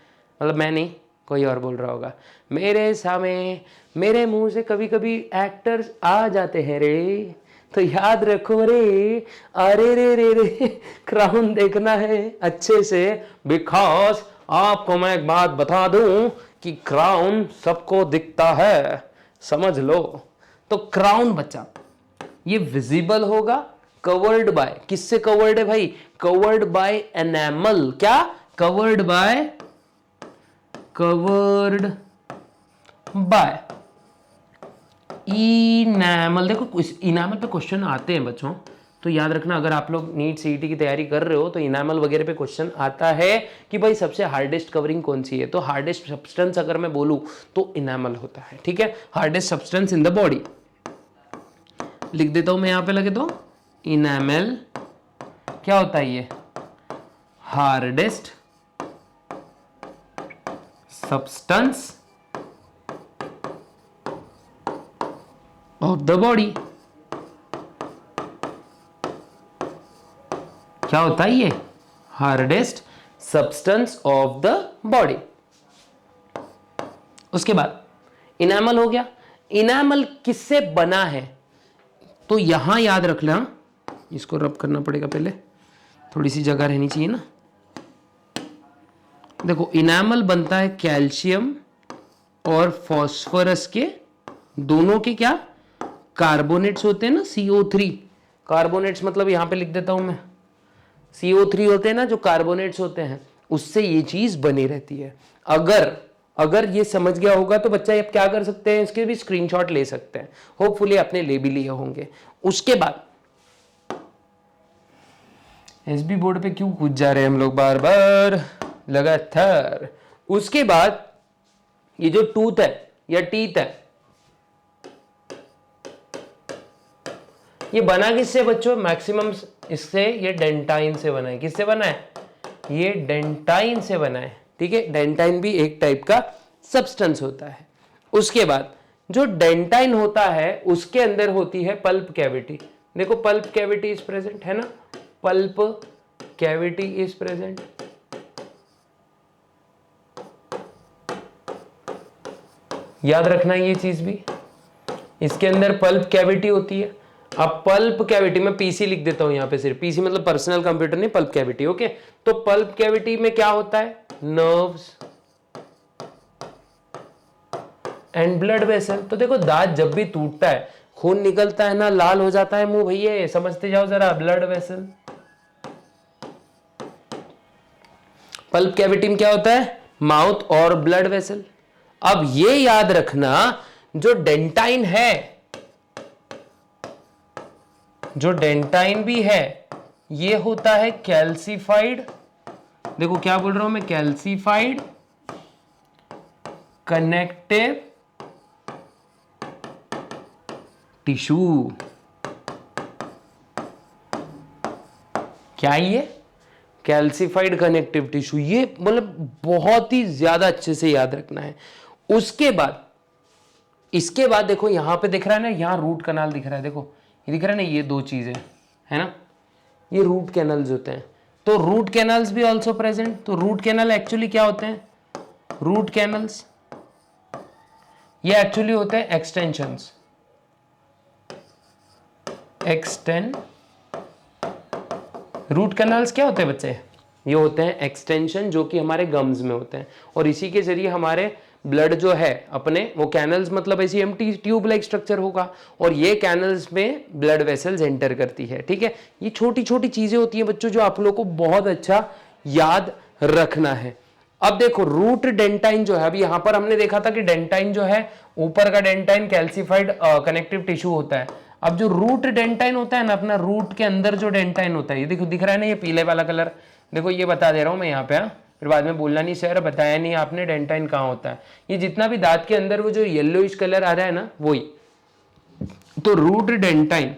मतलब मैं नहीं, कोई और बोल रहा होगा। मेरे सामने, मेरे मुंह से कभी कभी एक्टर्स आ जाते हैं रे, तो याद रखो रे, अरे रे रे रे, क्राउन देखना है अच्छे से। बिकॉज आपको मैं एक बात बता दूं कि क्राउन सबको दिखता है, समझ लो। तो क्राउन बच्चा ये विजिबल होगा, कवर्ड बाय, किससे कवर्ड है भाई? Covered by enamel. क्या? Covered by enamel. देखो इस इनैमल पे क्वेश्चन आते हैं बच्चों, तो याद रखना, अगर आप लोग नीट सीईटी की तैयारी कर रहे हो तो इनैमल वगैरह पे क्वेश्चन आता है कि भाई सबसे हार्डेस्ट कवरिंग कौन सी है, तो हार्डेस्ट सब्सटेंस अगर मैं बोलूं तो इनैमल होता है। ठीक है, hardest substance in the body. लिख देता हूं मैं यहां पे, लगे तो इनैमल क्या होता है? ये hardest substance of the body. क्या होता है ये? Hardest substance of the body. उसके बाद इनैमल हो गया। इनैमल किससे बना है? तो यहां याद रखना, इसको रब करना पड़ेगा पहले, थोड़ी सी जगह रहनी चाहिए ना। देखो इनैमल बनता है कैल्शियम और फास्फोरस के, दोनों के क्या कार्बोनेट्स होते हैं ना, CO3 कार्बोनेट्स, मतलब यहां पे लिख देता हूं मैं, CO3 होते हैं ना जो कार्बोनेट्स होते हैं, उससे ये चीज बनी रहती है। अगर ये समझ गया होगा तो बच्चा अब क्या कर सकते हैं, इसके भी स्क्रीनशॉट ले सकते हैं, होपफुली आपने ले भी लिए होंगे। उसके बाद एसबी बोर्ड पे क्यों कूद जा रहे हैं हम लोग बार बार लगातार। उसके बाद ये जो टूथ है या टीथ है, ये बना किससे बच्चों? मैक्सिमम इससे, ये डेंटाइन से बना है। किससे बना है? ये डेंटाइन से बना है। ठीक है, डेंटाइन भी एक टाइप का सब्सटेंस होता है। उसके बाद जो डेंटाइन होता है उसके अंदर होती है पल्प कैविटी। देखो पल्प कैविटी इज प्रेजेंट, है ना, पल्प कैविटी इज प्रेजेंट। याद रखना ये चीज भी, इसके अंदर पल्प कैविटी होती है। अब पल्प कैविटी में पीसी लिख देता हूं यहां पे, सिर्फ पीसी मतलब पर्सनल कंप्यूटर नहीं, पल्प कैविटी। ओके, तो पल्प कैविटी में क्या होता है? Nerves and blood vessel. तो देखो दांत जब भी टूटता है, खून निकलता है ना, लाल हो जाता है मुंह, भैया समझते जाओ जरा, ब्लड वेसल। पल्प कैविटी में क्या होता है? माउथ और ब्लड वेसल। अब ये याद रखना, जो डेंटाइन है, जो डेंटाइन भी है, ये होता है कैल्सिफाइड। देखो क्या बोल रहा हूं मैं, कैल्सिफाइड कनेक्टिव टिश्यू। क्या ये? Calcified connective tissue. ये मतलब बहुत ही ज्यादा अच्छे से याद रखना है। उसके बाद, इसके बाद देखो यहां पे दिख रहा है ना, यहां रूट कैनाल दिख रहा है, देखो ये दिख रहा है ना, ये दो चीजें है ना, ये रूट कैनल्स होते हैं। तो रूट कैनल्स भी ऑल्सो प्रेजेंट। तो रूट कैनल एक्चुअली क्या होते हैं? रूट कैनल्स ये एक्चुअली होते हैं एक्सटेंशंस। रूट कैनल्स क्या होते हैं बच्चे? ये होते हैं एक्सटेंशन, जो कि हमारे गम्स में होते हैं, और इसी के जरिए हमारे ब्लड जो है अपने, वो कैनल्स मतलब ऐसी एम्प्टी ट्यूब लाइक स्ट्रक्चर होगा, और ये कैनल्स में ब्लड वेसल्स एंटर करती है। ठीक है, ये छोटी छोटी चीजें होती हैं बच्चों, जो आप लोग को बहुत अच्छा याद रखना है। अब देखो रूट डेंटाइन जो है, अभी यहां पर हमने देखा था कि डेंटाइन जो है, ऊपर का डेंटाइन कैल्सिफाइड कनेक्टिव टिश्यू होता है। अब जो रूट डेंटाइन होता है ना, अपना रूट के अंदर जो डेंटाइन होता है, ये देखो दिख रहा है ना, ये पीले वाला कलर, देखो ये बता दे रहा हूं मैं यहाँ पे, फिर बाद में बोलना नहीं सर बताया नहीं आपने डेंटाइन कहाँ होता है। ये जितना भी दांत के अंदर वो जो येलोइश कलर आ रहा है ना, वही। तो रूट डेंटाइन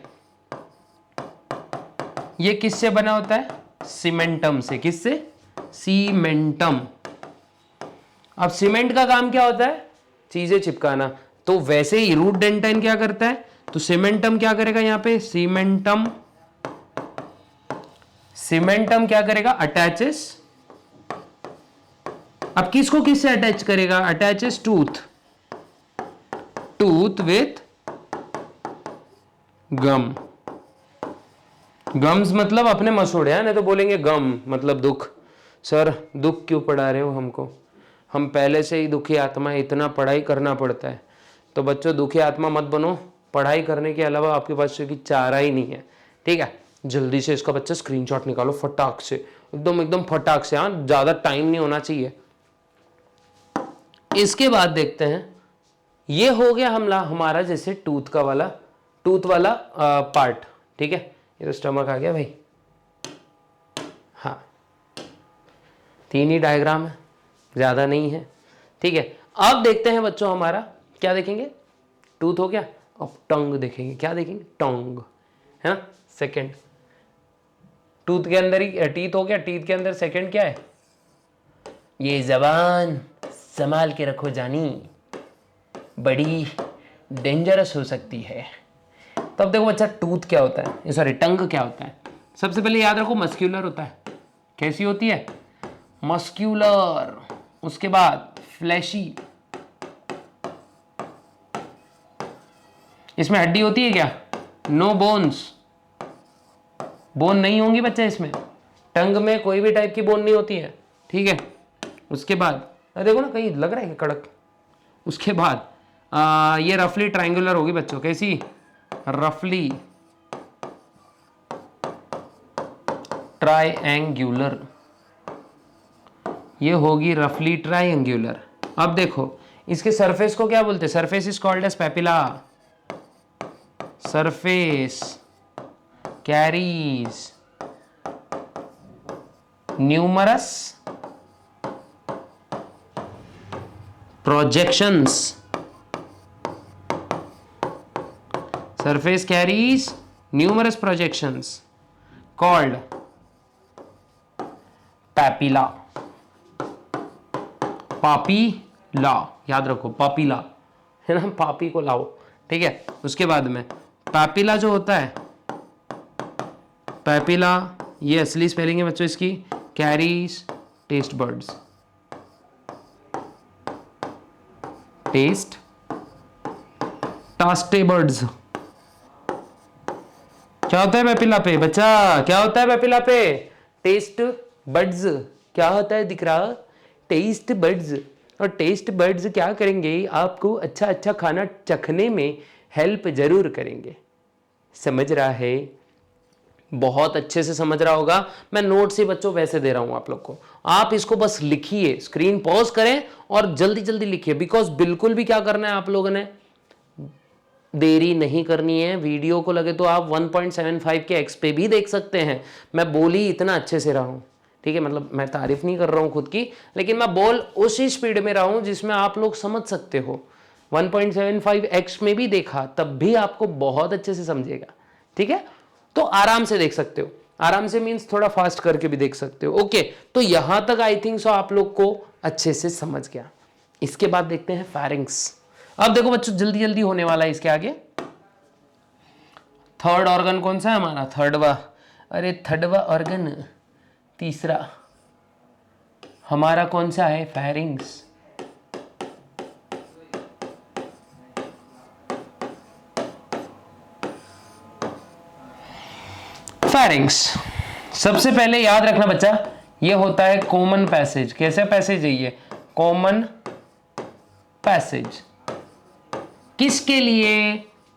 ये किससे बना होता है? सीमेंटम से। किससे? सीमेंटम। अब सीमेंट का काम क्या होता है? चीजें चिपकाना। तो वैसे ही रूट डेंटाइन क्या करता है? तो सीमेंटम क्या करेगा यहां पे? सीमेंटम क्या करेगा? अटैचेस। अब किसको किससे अटैच करेगा? Attaches tooth with gum. Gums मतलब अपने मसूड़े हैं, नहीं तो बोलेंगे गम मतलब दुख। सर दुख क्यों पढ़ा रहे हो हमको? हम पहले से ही दुखी आत्मा है, इतना पढ़ाई करना पड़ता है। तो बच्चों दुखी आत्मा मत बनो, पढ़ाई करने के अलावा आपके पास कोई चारा ही नहीं है। ठीक है, जल्दी से इसका बच्चा स्क्रीनशॉट निकालो फटाक से, एकदम एकदम फटाक से, हाँ ज्यादा टाइम नहीं होना चाहिए। इसके बाद देखते हैं, ये हो गया हमारा जैसे टूथ वाला पार्ट, ठीक है। ये तो स्टमक आ गया भाई, हाँ 3 ही डायग्राम है, ज्यादा नहीं है, ठीक है। अब देखते हैं बच्चों हमारा क्या देखेंगे, टूथ हो गया, अब टंग देखेंगे, क्या देखेंगे, टंग है ना। सेकंड टूथ के अंदर ही टीथ हो गया, टीथ के अंदर सेकंड क्या है, ये जबान संभाल के रखो जानी, बड़ी डेंजरस हो सकती है। तब देखो अच्छा टूथ क्या होता है, सॉरी टंग क्या होता है। सबसे पहले याद रखो मस्क्यूलर होता है। कैसी होती है, मस्क्यूलर। उसके बाद फ्लैशी, इसमें हड्डी होती है क्या, नो बोन्स, बोन नहीं होंगी बच्चा इसमें, टंग में कोई भी टाइप की बोन नहीं होती है, ठीक है। उसके बाद देखो ना कहीं लग रहा है कड़क। उसके बाद ये रफली ट्रायंगुलर होगी बच्चों, कैसी, रफली ट्रायंगुलर, ये होगी रफली ट्रायंगुलर। अब देखो इसके सरफेस को क्या बोलते हैं, surface is called as papilla, surface carries numerous projections, surface carries numerous projections called papilla, papilla, याद रखो पापीला है ना, पापी को लाओ, ठीक है। उसके बाद में पापीला जो होता है, पैपिला, ये असली स्पेलिंग है बच्चों इसकी, caries taste buds, taste taste buds. क्या होता है पैपिला पे बच्चा, क्या होता है पैपिला पे, टेस्ट बर्ड्स। क्या होता है दिख रहा, टेस्ट बर्ड्स। और टेस्ट बर्ड्स क्या करेंगे, आपको अच्छा अच्छा खाना चखने में हेल्प जरूर करेंगे। समझ रहा है, बहुत अच्छे से समझ रहा होगा। मैं नोट से बच्चों वैसे दे रहा हूं आप लोग को, आप इसको बस लिखिए, स्क्रीन पॉज करें और जल्दी जल्दी लिखिए, बिकॉज बिल्कुल भी क्या करना है आप लोगों ने, देरी नहीं करनी है। वीडियो को लगे तो आप 1.75 के एक्स पे भी देख सकते हैं। मैं बोली इतना अच्छे से रहा हूं, ठीक है, मतलब मैं तारीफ नहीं कर रहा हूं खुद की, लेकिन मैं बोल उसी स्पीड में रहा हूं जिसमें आप लोग समझ सकते हो। 1.75x में भी देखा तब भी आपको बहुत अच्छे से समझेगा, ठीक है। तो आराम से देख सकते हो, आराम से मीन्स थोड़ा फास्ट करके भी देख सकते हो। ओके, तो यहां तक आई थिंक सो आप लोग को अच्छे से समझ गया। इसके बाद देखते हैं फेरिंग्स। अब देखो बच्चों जल्दी जल्दी होने वाला है इसके आगे। थर्ड ऑर्गन कौन सा है हमारा, थर्डवा ऑर्गन, तीसरा हमारा कौन सा है, फेरिंग्स। फेरिंग्स सबसे पहले याद रखना बच्चा, ये होता है कॉमन पैसेज। कैसा पैसेज है ये, कॉमन पैसेज। किसके लिए,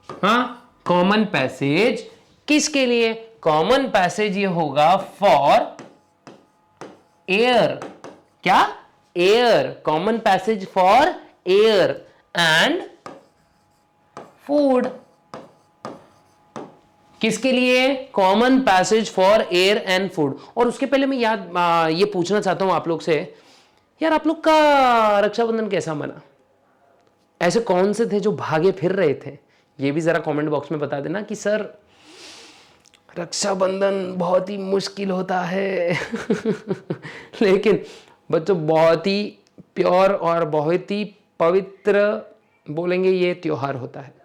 हाँ कॉमन पैसेज किसके लिए, कॉमन पैसेज ये होगा फॉर एयर। क्या, air, common passage for air and food. किसके लिए, common passage for air and food. और उसके पहले मैं ये पूछना चाहता हूं आप लोग से, यार आप लोग का रक्षाबंधन कैसा मना, ऐसे कौन से थे जो भागे फिर रहे थे, ये भी जरा कमेंट बॉक्स में बता देना कि सर रक्षाबंधन बहुत ही मुश्किल होता है लेकिन बच्चों बहुत ही प्योर और बहुत ही पवित्र बोलेंगे ये त्योहार होता है।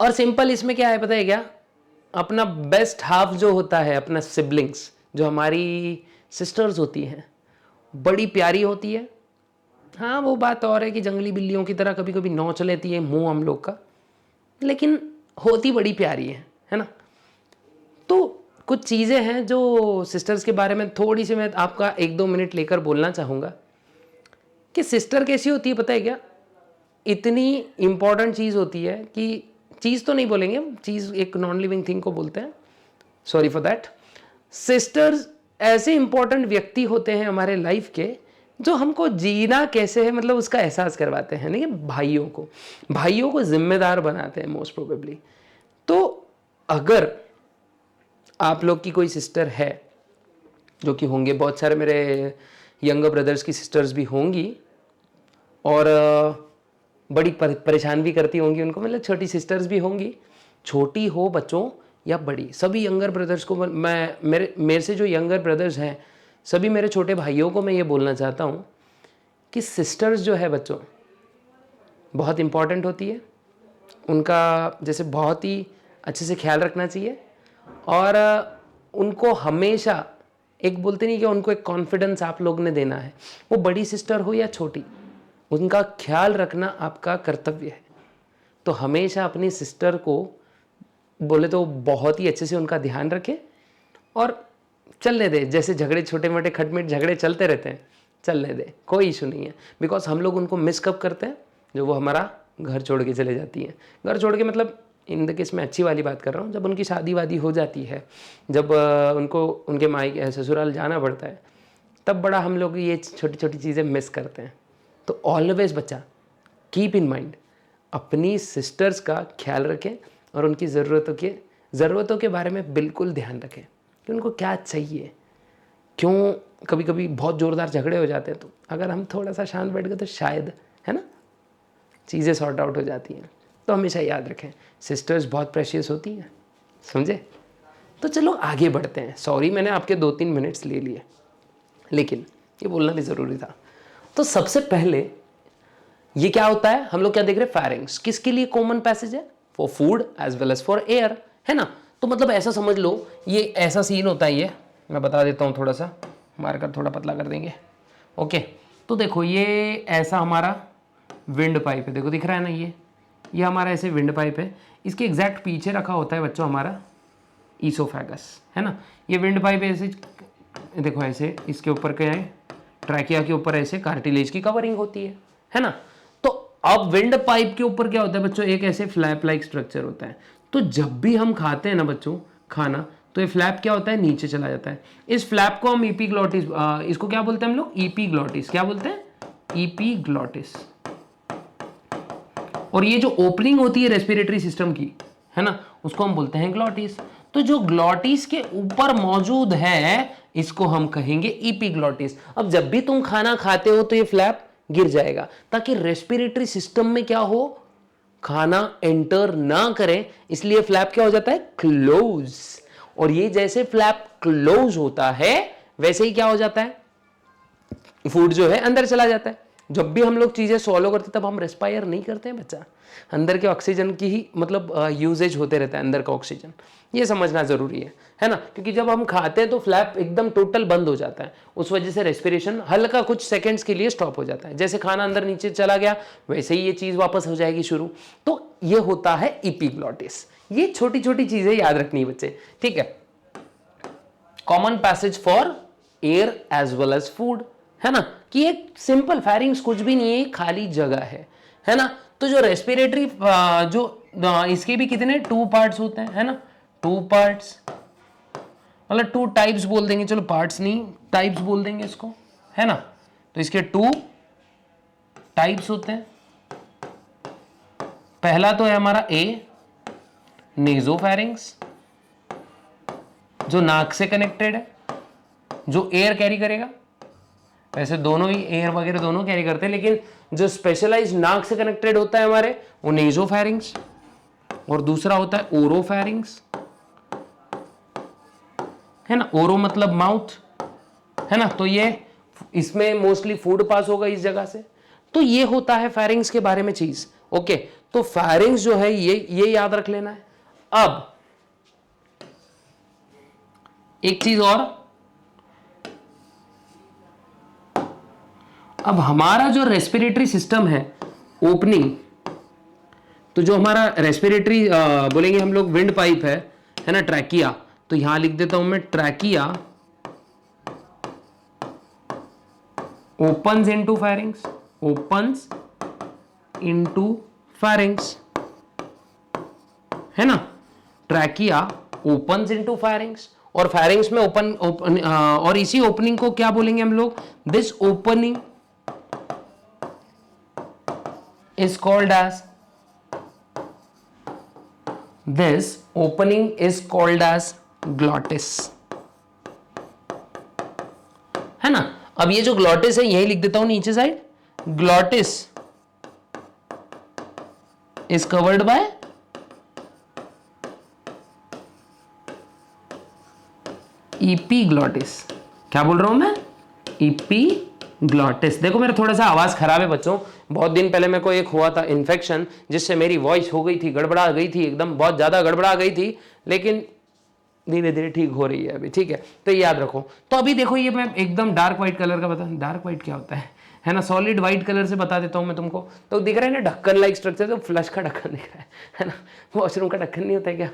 और सिंपल इसमें क्या है पता है क्या, अपना बेस्ट हाफ जो होता है, अपना सिबलिंग्स जो हमारी सिस्टर्स होती हैं, बड़ी प्यारी होती है। हाँ वो बात और है कि जंगली बिल्लियों की तरह कभी कभी नोच लेती है मुंह हम लोग का, लेकिन होती बड़ी प्यारी है ना। तो कुछ चीज़ें हैं जो सिस्टर्स के बारे में थोड़ी सी मैं आपका 1-2 मिनट लेकर बोलना चाहूँगा कि सिस्टर कैसी होती है पता है क्या, इतनी इम्पॉर्टेंट चीज़ होती है कि, चीज़ तो नहीं बोलेंगे, चीज़ एक नॉन लिविंग थिंग को बोलते हैं, सॉरी फॉर दैट। सिस्टर्स ऐसे इंपॉर्टेंट व्यक्ति होते हैं हमारे लाइफ के जो हमको जीना कैसे है मतलब उसका एहसास करवाते हैं। नहीं, भाइयों को जिम्मेदार बनाते हैं मोस्ट प्रोबेबली। तो अगर आप लोग की कोई सिस्टर है, जो कि होंगे बहुत सारे मेरे यंगर ब्रदर्स की सिस्टर्स भी होंगी और बड़ी परेशान भी करती होंगी उनको, मतलब छोटी सिस्टर्स भी होंगी, छोटी हो बच्चों या बड़ी, सभी यंगर ब्रदर्स को मैं मेरे से जो यंगर ब्रदर्स हैं सभी मेरे छोटे भाइयों को मैं ये बोलना चाहता हूँ कि सिस्टर्स जो है बच्चों बहुत इम्पॉर्टेंट होती है। उनका जैसे बहुत ही अच्छे से ख्याल रखना चाहिए और उनको हमेशा एक बोलते नहीं कि उनको एक कॉन्फिडेंस आप लोग ने देना है। वो बड़ी सिस्टर हो या छोटी, उनका ख्याल रखना आपका कर्तव्य है। तो हमेशा अपनी सिस्टर को बोले तो बहुत ही अच्छे से उनका ध्यान रखें और चलने दे। जैसे झगड़े छोटे मोटे खटमिट झगड़े चलते रहते हैं, चलने दे, कोई इशू नहीं है। बिकॉज हम लोग उनको मिस कब करते हैं जो वो हमारा घर छोड़ के चले जाती हैं। घर छोड़ के मतलब इन द केस में अच्छी वाली बात कर रहा हूँ, जब उनकी शादी वादी हो जाती है, जब उनको उनके मायके ससुराल जाना पड़ता है, तब बड़ा हम लोग ये छोटी छोटी चीज़ें मिस करते हैं। तो ऑलवेज बच्चा कीप इन माइंड अपनी सिस्टर्स का ख्याल रखें और उनकी ज़रूरतों के बारे में बिल्कुल ध्यान रखें कि उनको क्या चाहिए। क्यों कभी कभी बहुत ज़ोरदार झगड़े हो जाते हैं, तो अगर हम थोड़ा सा शांत बैठ गए तो शायद, है ना, चीज़ें सॉर्ट आउट हो जाती हैं। तो हमेशा याद रखें सिस्टर्स बहुत प्रेशियस होती हैं, समझे। तो चलो आगे बढ़ते हैं। सॉरी मैंने आपके 2-3 मिनट्स ले लिए, लेकिन ये बोलना भी ज़रूरी था। तो सबसे पहले ये क्या होता है, हम लोग क्या देख रहे हैं, फायरिंग्स किसके लिए कॉमन पैसेज है, for food as well as for air, है ना। तो मतलब ऐसा समझ लो ये ऐसा सीन होता है, ये मैं बता देता हूँ, थोड़ा सा मारकर थोड़ा पतला कर देंगे। ओके, तो देखो ये ऐसा हमारा विंड पाइप है, देखो दिख रहा है ना, ये हमारा ऐसे विंड पाइप है। इसके एग्जैक्ट पीछे रखा होता है बच्चों हमारा ईसोफेगस, है ना। ये विंड पाइप ऐसे देखो, ऐसे इसके ऊपर क्या है, ट्रैकिया के ऊपर ऐसे कार्टिलेज की कवरिंग होती है ना। तो अब विंड पाइप के ऊपर क्या होता है बच्चों, एक ऐसे फ्लैप लाइक स्ट्रक्चर होता है। तो जब भी हम खाते हैं ना बच्चों खाना, तो ये फ्लैप क्या होता है, नीचे चला जाता है। इस फ्लैप को हम ईपीग्लॉटिस, इसको क्या बोलते हैं हम लोग, ईपीग्लॉटिस, क्या बोलते हैं, ईपीग्लॉटिस। और ये जो ओपनिंग होती है रेस्पिरेटरी सिस्टम की, है ना, उसको हम बोलते हैं ग्लॉटिस। तो जो ग्लॉटिस के ऊपर मौजूद है इसको हम कहेंगे ईपीग्लॉटिस। अब जब भी तुम खाना खाते हो तो ये फ्लैप गिर जाएगा ताकि रेस्पिरेटरी सिस्टम में क्या हो, खाना एंटर ना करे, इसलिए फ्लैप क्या हो जाता है, क्लोज। और ये जैसे फ्लैप क्लोज होता है वैसे ही क्या हो जाता है, फूड जो है अंदर चला जाता है। जब भी हम लोग चीजें सॉलो करते तब हम रेस्पायर नहीं करते हैं बच्चा, अंदर के ऑक्सीजन की ही मतलब यूजेज होते रहता है, अंदर का ऑक्सीजन, ये समझना जरूरी है ना। क्योंकि जब हम खाते हैं तो फ्लैप एकदम टोटल बंद हो जाता है, उस वजह से रेस्पिरेशन हल्का कुछ सेकंड्स के लिए स्टॉप हो जाता है। जैसे खाना अंदर नीचे चला गया वैसे ही ये चीज वापस हो जाएगी शुरू। तो ये होता है ईपीग्लॉटिस। ये छोटी छोटी चीजें याद रखनी है बच्चे, ठीक है। Common passage for air as well as food, है ना, कि एक सिंपल फेरिंग्स कुछ भी नहीं है, खाली जगह है ना। तो जो रेस्पिरेटरी जो इसके भी कितने 2 पार्ट्स होते हैं, है ना, 2 पार्ट्स, मतलब 2 टाइप्स बोल देंगे, चलो पार्ट्स नहीं टाइप्स बोल देंगे इसको, है ना। तो इसके 2 टाइप्स होते हैं। पहला तो है हमारा ए नेजोफेरिंग्स, जो नाक से कनेक्टेड है, जो एयर कैरी करेगा। वैसे दोनों ही एयर वगैरह दोनों कैरी करते हैं, लेकिन जो स्पेशलाइज्ड नाक से कनेक्टेड होता है हमारे वो नेजोफेरिंग्स, और दूसरा होता है ओरोफेरिंग्स, है ना। ओरो मतलब माउथ, है ना। तो ये इसमें मोस्टली फूड पास होगा इस जगह से। तो ये होता है फेरिंग्स के बारे में चीज, ओके। तो फेरिंग्स जो है ये याद रख लेना है। अब एक चीज और, अब हमारा जो रेस्पिरेटरी सिस्टम है ओपनिंग, तो जो हमारा रेस्पिरेटरी बोलेंगे हम लोग विंड पाइप है ना, ट्रैकिया। तो यहां लिख देता हूं मैं, trachea opens into pharynx, opens into pharynx, है ना। ट्रैकिया opens into pharynx, और pharynx में ओपन और इसी ओपनिंग को क्या बोलेंगे हम लोग? This opening is called as glottis, है ना। अब ये जो ग्लॉटिस है यही लिख देता हूं नीचे side, glottis is covered by epiglottis. क्या बोल रहा हूं मैं? इपीग्लॉटिस। देखो मेरा थोड़ा सा आवाज खराब है बच्चों, बहुत दिन पहले मेरे को एक हुआ था इन्फेक्शन, जिससे मेरी वॉइस हो गई थी, गड़बड़ा गई थी, एकदम बहुत ज्यादा गड़बड़ा गई थी, लेकिन धीरे धीरे ठीक हो रही है अभी, ठीक है। तो याद रखो। तो अभी देखो ये मैं एकदम डार्क व्हाइट कलर का बता, डार्क व्हाइट क्या होता है ना, सॉलिड व्हाइट कलर से बता देता हूं मैं तुमको। तो दिख रहा है ना ढक्कन लाइक स्ट्रक्चर, तो फ्लश का ढक्कन दिख रहा है ना, वॉशरूम का ढक्कन नहीं होता है क्या,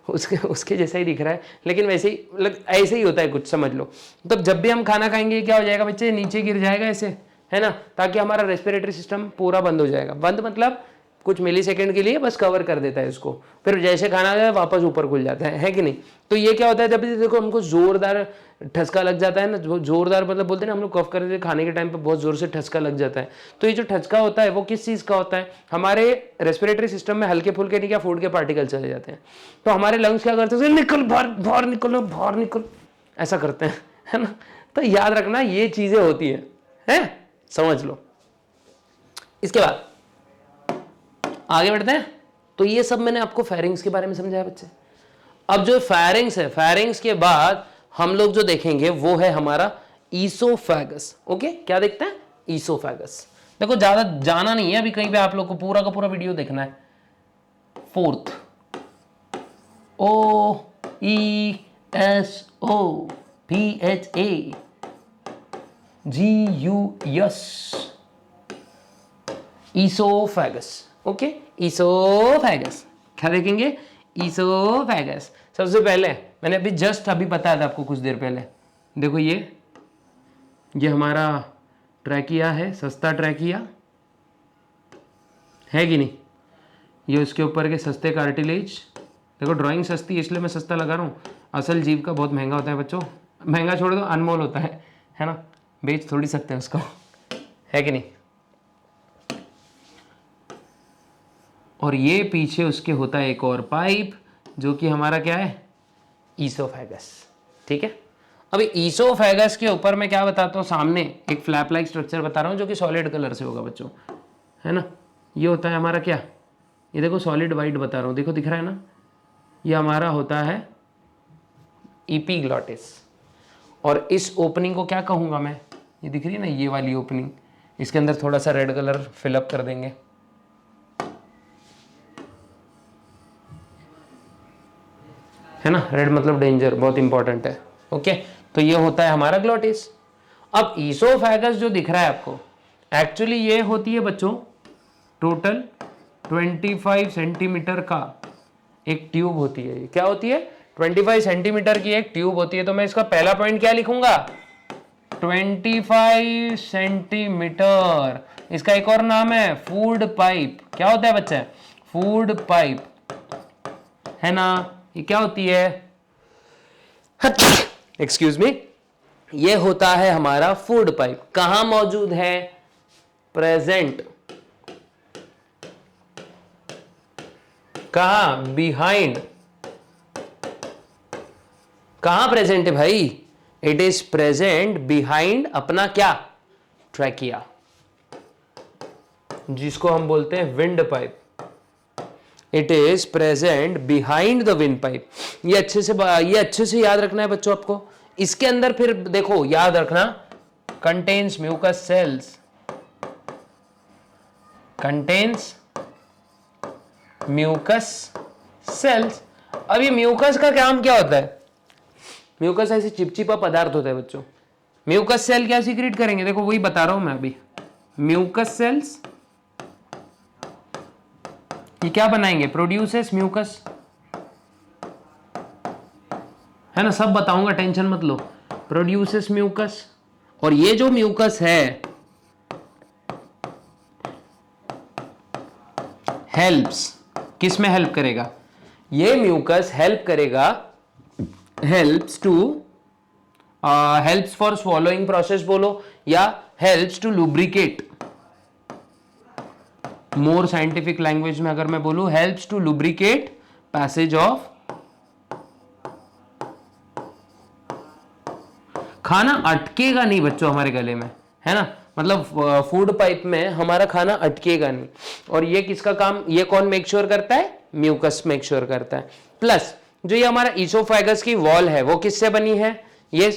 उसके जैसा ही दिख रहा है, लेकिन वैसे ही मतलब ऐसे ही होता है कुछ, समझ लो। तब जब भी हम खाना खाएंगे क्या हो जाएगा बच्चे, नीचे गिर जाएगा ऐसे, है ना, ताकि हमारा रेस्पिरेटरी सिस्टम पूरा बंद हो जाएगा। बंद मतलब कुछ मिली सेकेंड के लिए बस कवर कर देता है इसको, फिर जैसे खाना जाए वापस ऊपर खुल जाता है कि नहीं। तो ये क्या होता है, जब भी देखो हमको जोरदार ठसका लग जाता है ना, जोरदार मतलब बोलते हैं ना हम लोग कफ करते हैं खाने के टाइम पे बहुत जोर से ठसका लग जाता है। तो ये जो ठसका होता है वो किस चीज़ का होता है, हमारे रेस्पिरेटरी सिस्टम में हल्के फुल्के नहीं क्या फूड के पार्टिकल चले जाते हैं। तो हमारे लंग्स क्या करते हैं, निकल बाहर, बाहर निकलो, बाहर निकल, ऐसा करते हैं, है ना। तो याद रखना ये चीज़ें होती हैं, समझ लो। इसके बाद आगे बढ़ते हैं। तो ये सब मैंने आपको फेरिंग्स के बारे में समझाया बच्चे। अब जो फेरिंग्स है, फेरिंग्स के बाद हम लोग जो देखेंगे वो है हमारा ईसोफेगस। ओके, क्या देखते हैं? ईसोफेगस। देखो ज्यादा जाना नहीं है अभी कहीं पे, आप लोग को पूरा का पूरा वीडियो देखना है। Fourth, O E S O P H A G U S, oesophagus. Okay, oesophagus क्या देखेंगे? ईसोफेगस। सबसे पहले मैंने अभी जस्ट अभी बताया था आपको कुछ देर पहले, देखो ये हमारा ट्रैकिया है, सस्ता ट्रैकिया है कि नहीं, ये उसके ऊपर के सस्ते कार्टिलेज। देखो ड्राइंग सस्ती है इसलिए मैं सस्ता लगा रहा हूँ, असल जीव का बहुत महंगा होता है बच्चों, महंगा छोड़ दो अनमोल होता है ना, बेच थोड़ी सकते हैं उसको, है कि नहीं। और ये पीछे उसके होता है एक और पाइप जो कि हमारा क्या है? ईसोफेगस। ठीक है, अभी ईसोफेगस के ऊपर मैं क्या बताता हूँ, सामने एक फ्लैप लाइक स्ट्रक्चर बता रहा हूँ जो कि सॉलिड कलर से होगा बच्चों, है ना। ये होता है हमारा क्या, ये देखो सॉलिड वाइट बता रहा हूँ, देखो दिख रहा है ना, ये हमारा होता है एपिग्लॉटिस। और इस ओपनिंग को क्या कहूँगा मैं, ये दिख रही है ना ये वाली ओपनिंग, इसके अंदर थोड़ा सा रेड कलर फिलअप कर देंगे, है ना। रेड मतलब डेंजर, बहुत इंपॉर्टेंट है। ओके, तो ये होता है हमारा ग्लॉटिस। अब ईसोफेगस जो दिख रहा है आपको, एक्चुअली ये होती है बच्चों टोटल 25 सेंटीमीटर का एक ट्यूब होती है। ये क्या होती है? 25 सेंटीमीटर की एक ट्यूब होती है। तो मैं इसका पहला पॉइंट क्या लिखूंगा? 25 सेंटीमीटर। इसका एक और नाम है फूड पाइप। क्या होता है बच्चे? फूड पाइप, है ना। ये क्या होती है? एक्सक्यूज मी, ये होता है हमारा फूड पाइप। कहां मौजूद है? प्रेजेंट। कहां? बिहाइंड। कहां प्रेजेंट है भाई? इट इज प्रेजेंट बिहाइंड अपना क्या? ट्रैकिया, जिसको हम बोलते हैं wind pipe. It is present behind the wind pipe. ये अच्छे से याद रखना है बच्चों आपको। इसके अंदर फिर देखो, याद रखना, contains mucus cells, contains mucus cells. अब ये म्यूकस का काम क्या होता है? म्यूकस ऐसे चिपचिपा पदार्थ होता है बच्चों। म्यूकस सेल क्या सीक्रेट करेंगे? देखो वही बता रहा हूं मैं अभी। म्यूकस सेल्स ये क्या बनाएंगे? प्रोड्यूसेस म्यूकस, है ना। सब बताऊंगा, टेंशन मत लो। Produces mucus. और ये जो म्यूकस है हेल्प्स, किस में हेल्प करेगा? ये म्यूकस हेल्प करेगा, हेल्प्स फॉर स्वॉलोइंग प्रोसेस बोलो या helps to lubricate, more scientific language में अगर मैं बोलूं helps to lubricate passage of, खाना अटकेगा नहीं बच्चों हमारे गले में, है ना, मतलब फूड पाइप में हमारा खाना अटकेगा नहीं। और ये किसका काम, ये कौन मेक श्योर करता है, म्यूकस मेक श्योर करता है। प्लस जो ये हमारा ईसोफेगस की वॉल है वो किससे बनी है, ये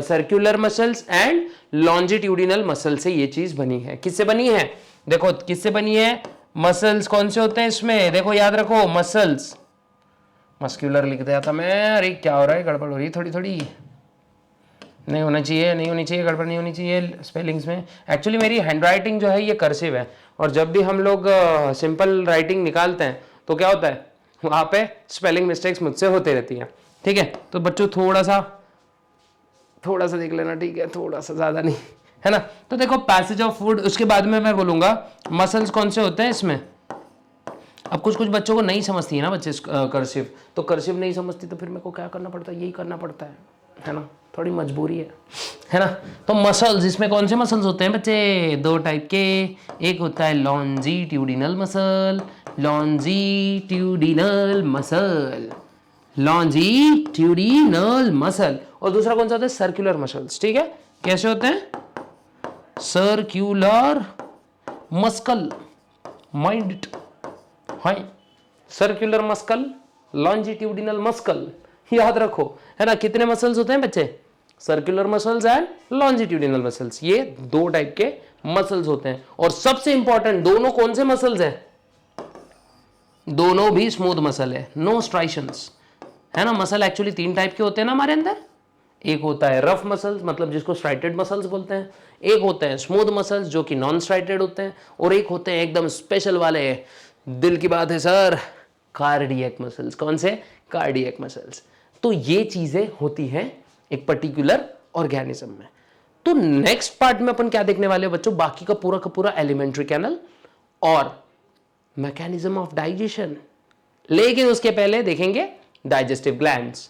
circular muscles and longitudinal muscle से ये चीज बनी है। किससे बनी है, देखो किससे बनी है, मसल्स कौन से होते हैं इसमें, देखो याद रखो मसल्स, मस्क्यूलर लिख दिया था मैं, अरे क्या हो रहा है, गड़बड़ हो रही है थोड़ी थोड़ी, नहीं होना चाहिए, नहीं होनी चाहिए, गड़बड़ नहीं होनी चाहिए स्पेलिंग्स में। एक्चुअली मेरी हैंडराइटिंग जो है ये कर्सिव है, और जब भी हम लोग सिंपल राइटिंग निकालते हैं तो क्या होता है, वहाँ पे स्पेलिंग मिस्टेक्स मुझसे होते रहती हैं। ठीक है, तो बच्चों थोड़ा सा देख लेना, ठीक है, थोड़ा सा, ज़्यादा नहीं, है ना। तो देखो पैसेज ऑफ फूड, उसके बाद में मैं बोलूँगा मसल्स कौन से होते हैं इसमें। अब कुछ बच्चों को नहीं समझती है ना बच्चे कर्सिव, तो कर्सिव नहीं समझती तो फिर मेरे को क्या करना पड़ता है, यही करना पड़ता है ना, थोड़ी मजबूरी है ना। तो मसल्स, इसमें कौन से मसल्स होते हैं बच्चे, दो टाइप के, एक होता है लॉन्जिट्यूडिनल मसल, लॉन्जिट्यूडिनल मसल, और दूसरा कौन सा होता है, सर्कुलर मसल्स। ठीक है, कैसे होते हैं, सर्कुलर मस्कल, माइंड इट, हाँ, सर्कुलर मस्कल, लॉन्जिट्यूडिनल मस्कल, याद रखो, है ना। कितने मसल्स होते हैं बच्चे, circular muscles and longitudinal muscles, ये दो टाइप के मसल्स होते हैं। और सबसे इंपॉर्टेंट, दोनों कौन से मसल्स हैं, दोनों भी स्मूथ मसल है, नो स्ट्राइशंस, है ना। मसल एक्चुअली तीन टाइप के होते हैं ना हमारे अंदर, एक होता है रफ मसल्स, मतलब जिसको स्ट्राइटेड मसल्स बोलते हैं, एक होते हैं स्मूथ मसल्स जो कि नॉन स्ट्राइटेड होते हैं, और एक होते हैं एकदम स्पेशल वाले, दिल की बात है सर, कार्डियक मसल्स। कौन से, कार्डियक मसल्स। तो ये चीजें होती हैं एक पर्टिकुलर ऑर्गेनिज्म में। तो नेक्स्ट पार्ट में अपन क्या देखने वाले हैं बच्चों, बाकी का पूरा एलिमेंट्री कैनल और मैकेनिज्म ऑफ डाइजेशन, लेकिन उसके पहले देखेंगे डाइजेस्टिव ग्लैंड्स।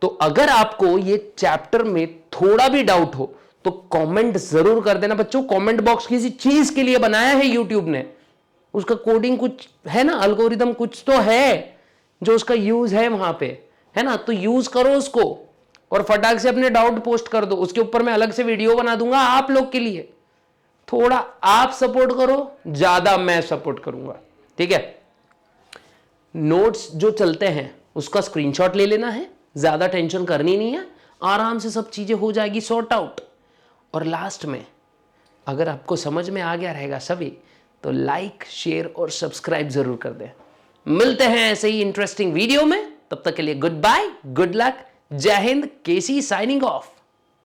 तो अगर आपको ये चैप्टर में थोड़ा भी डाउट हो तो कमेंट जरूर कर देना बच्चों। कमेंट बॉक्स किसी चीज के लिए बनाया है यूट्यूब ने, उसका कोडिंग कुछ है ना, अल्गोरिदम कुछ तो है जो उसका यूज है वहां पे, है ना। तो यूज करो उसको और फटाक से अपने डाउट पोस्ट कर दो, उसके ऊपर मैं अलग से वीडियो बना दूंगा आप लोग के लिए। थोड़ा आप सपोर्ट करो, ज्यादा मैं सपोर्ट करूंगा, ठीक है। नोट्स जो चलते हैं उसका स्क्रीनशॉट ले लेना है, ज्यादा टेंशन करनी नहीं है, आराम से सब चीजें हो जाएगी सॉर्ट आउट। और लास्ट में अगर आपको समझ में आ गया रहेगा सभी, तो लाइक, शेयर और सब्सक्राइब जरूर कर दें। मिलते हैं ऐसे ही इंटरेस्टिंग वीडियो में, तब तक के लिए गुड बाय, गुड लक, जय हिंद, केसी साइनिंग ऑफ।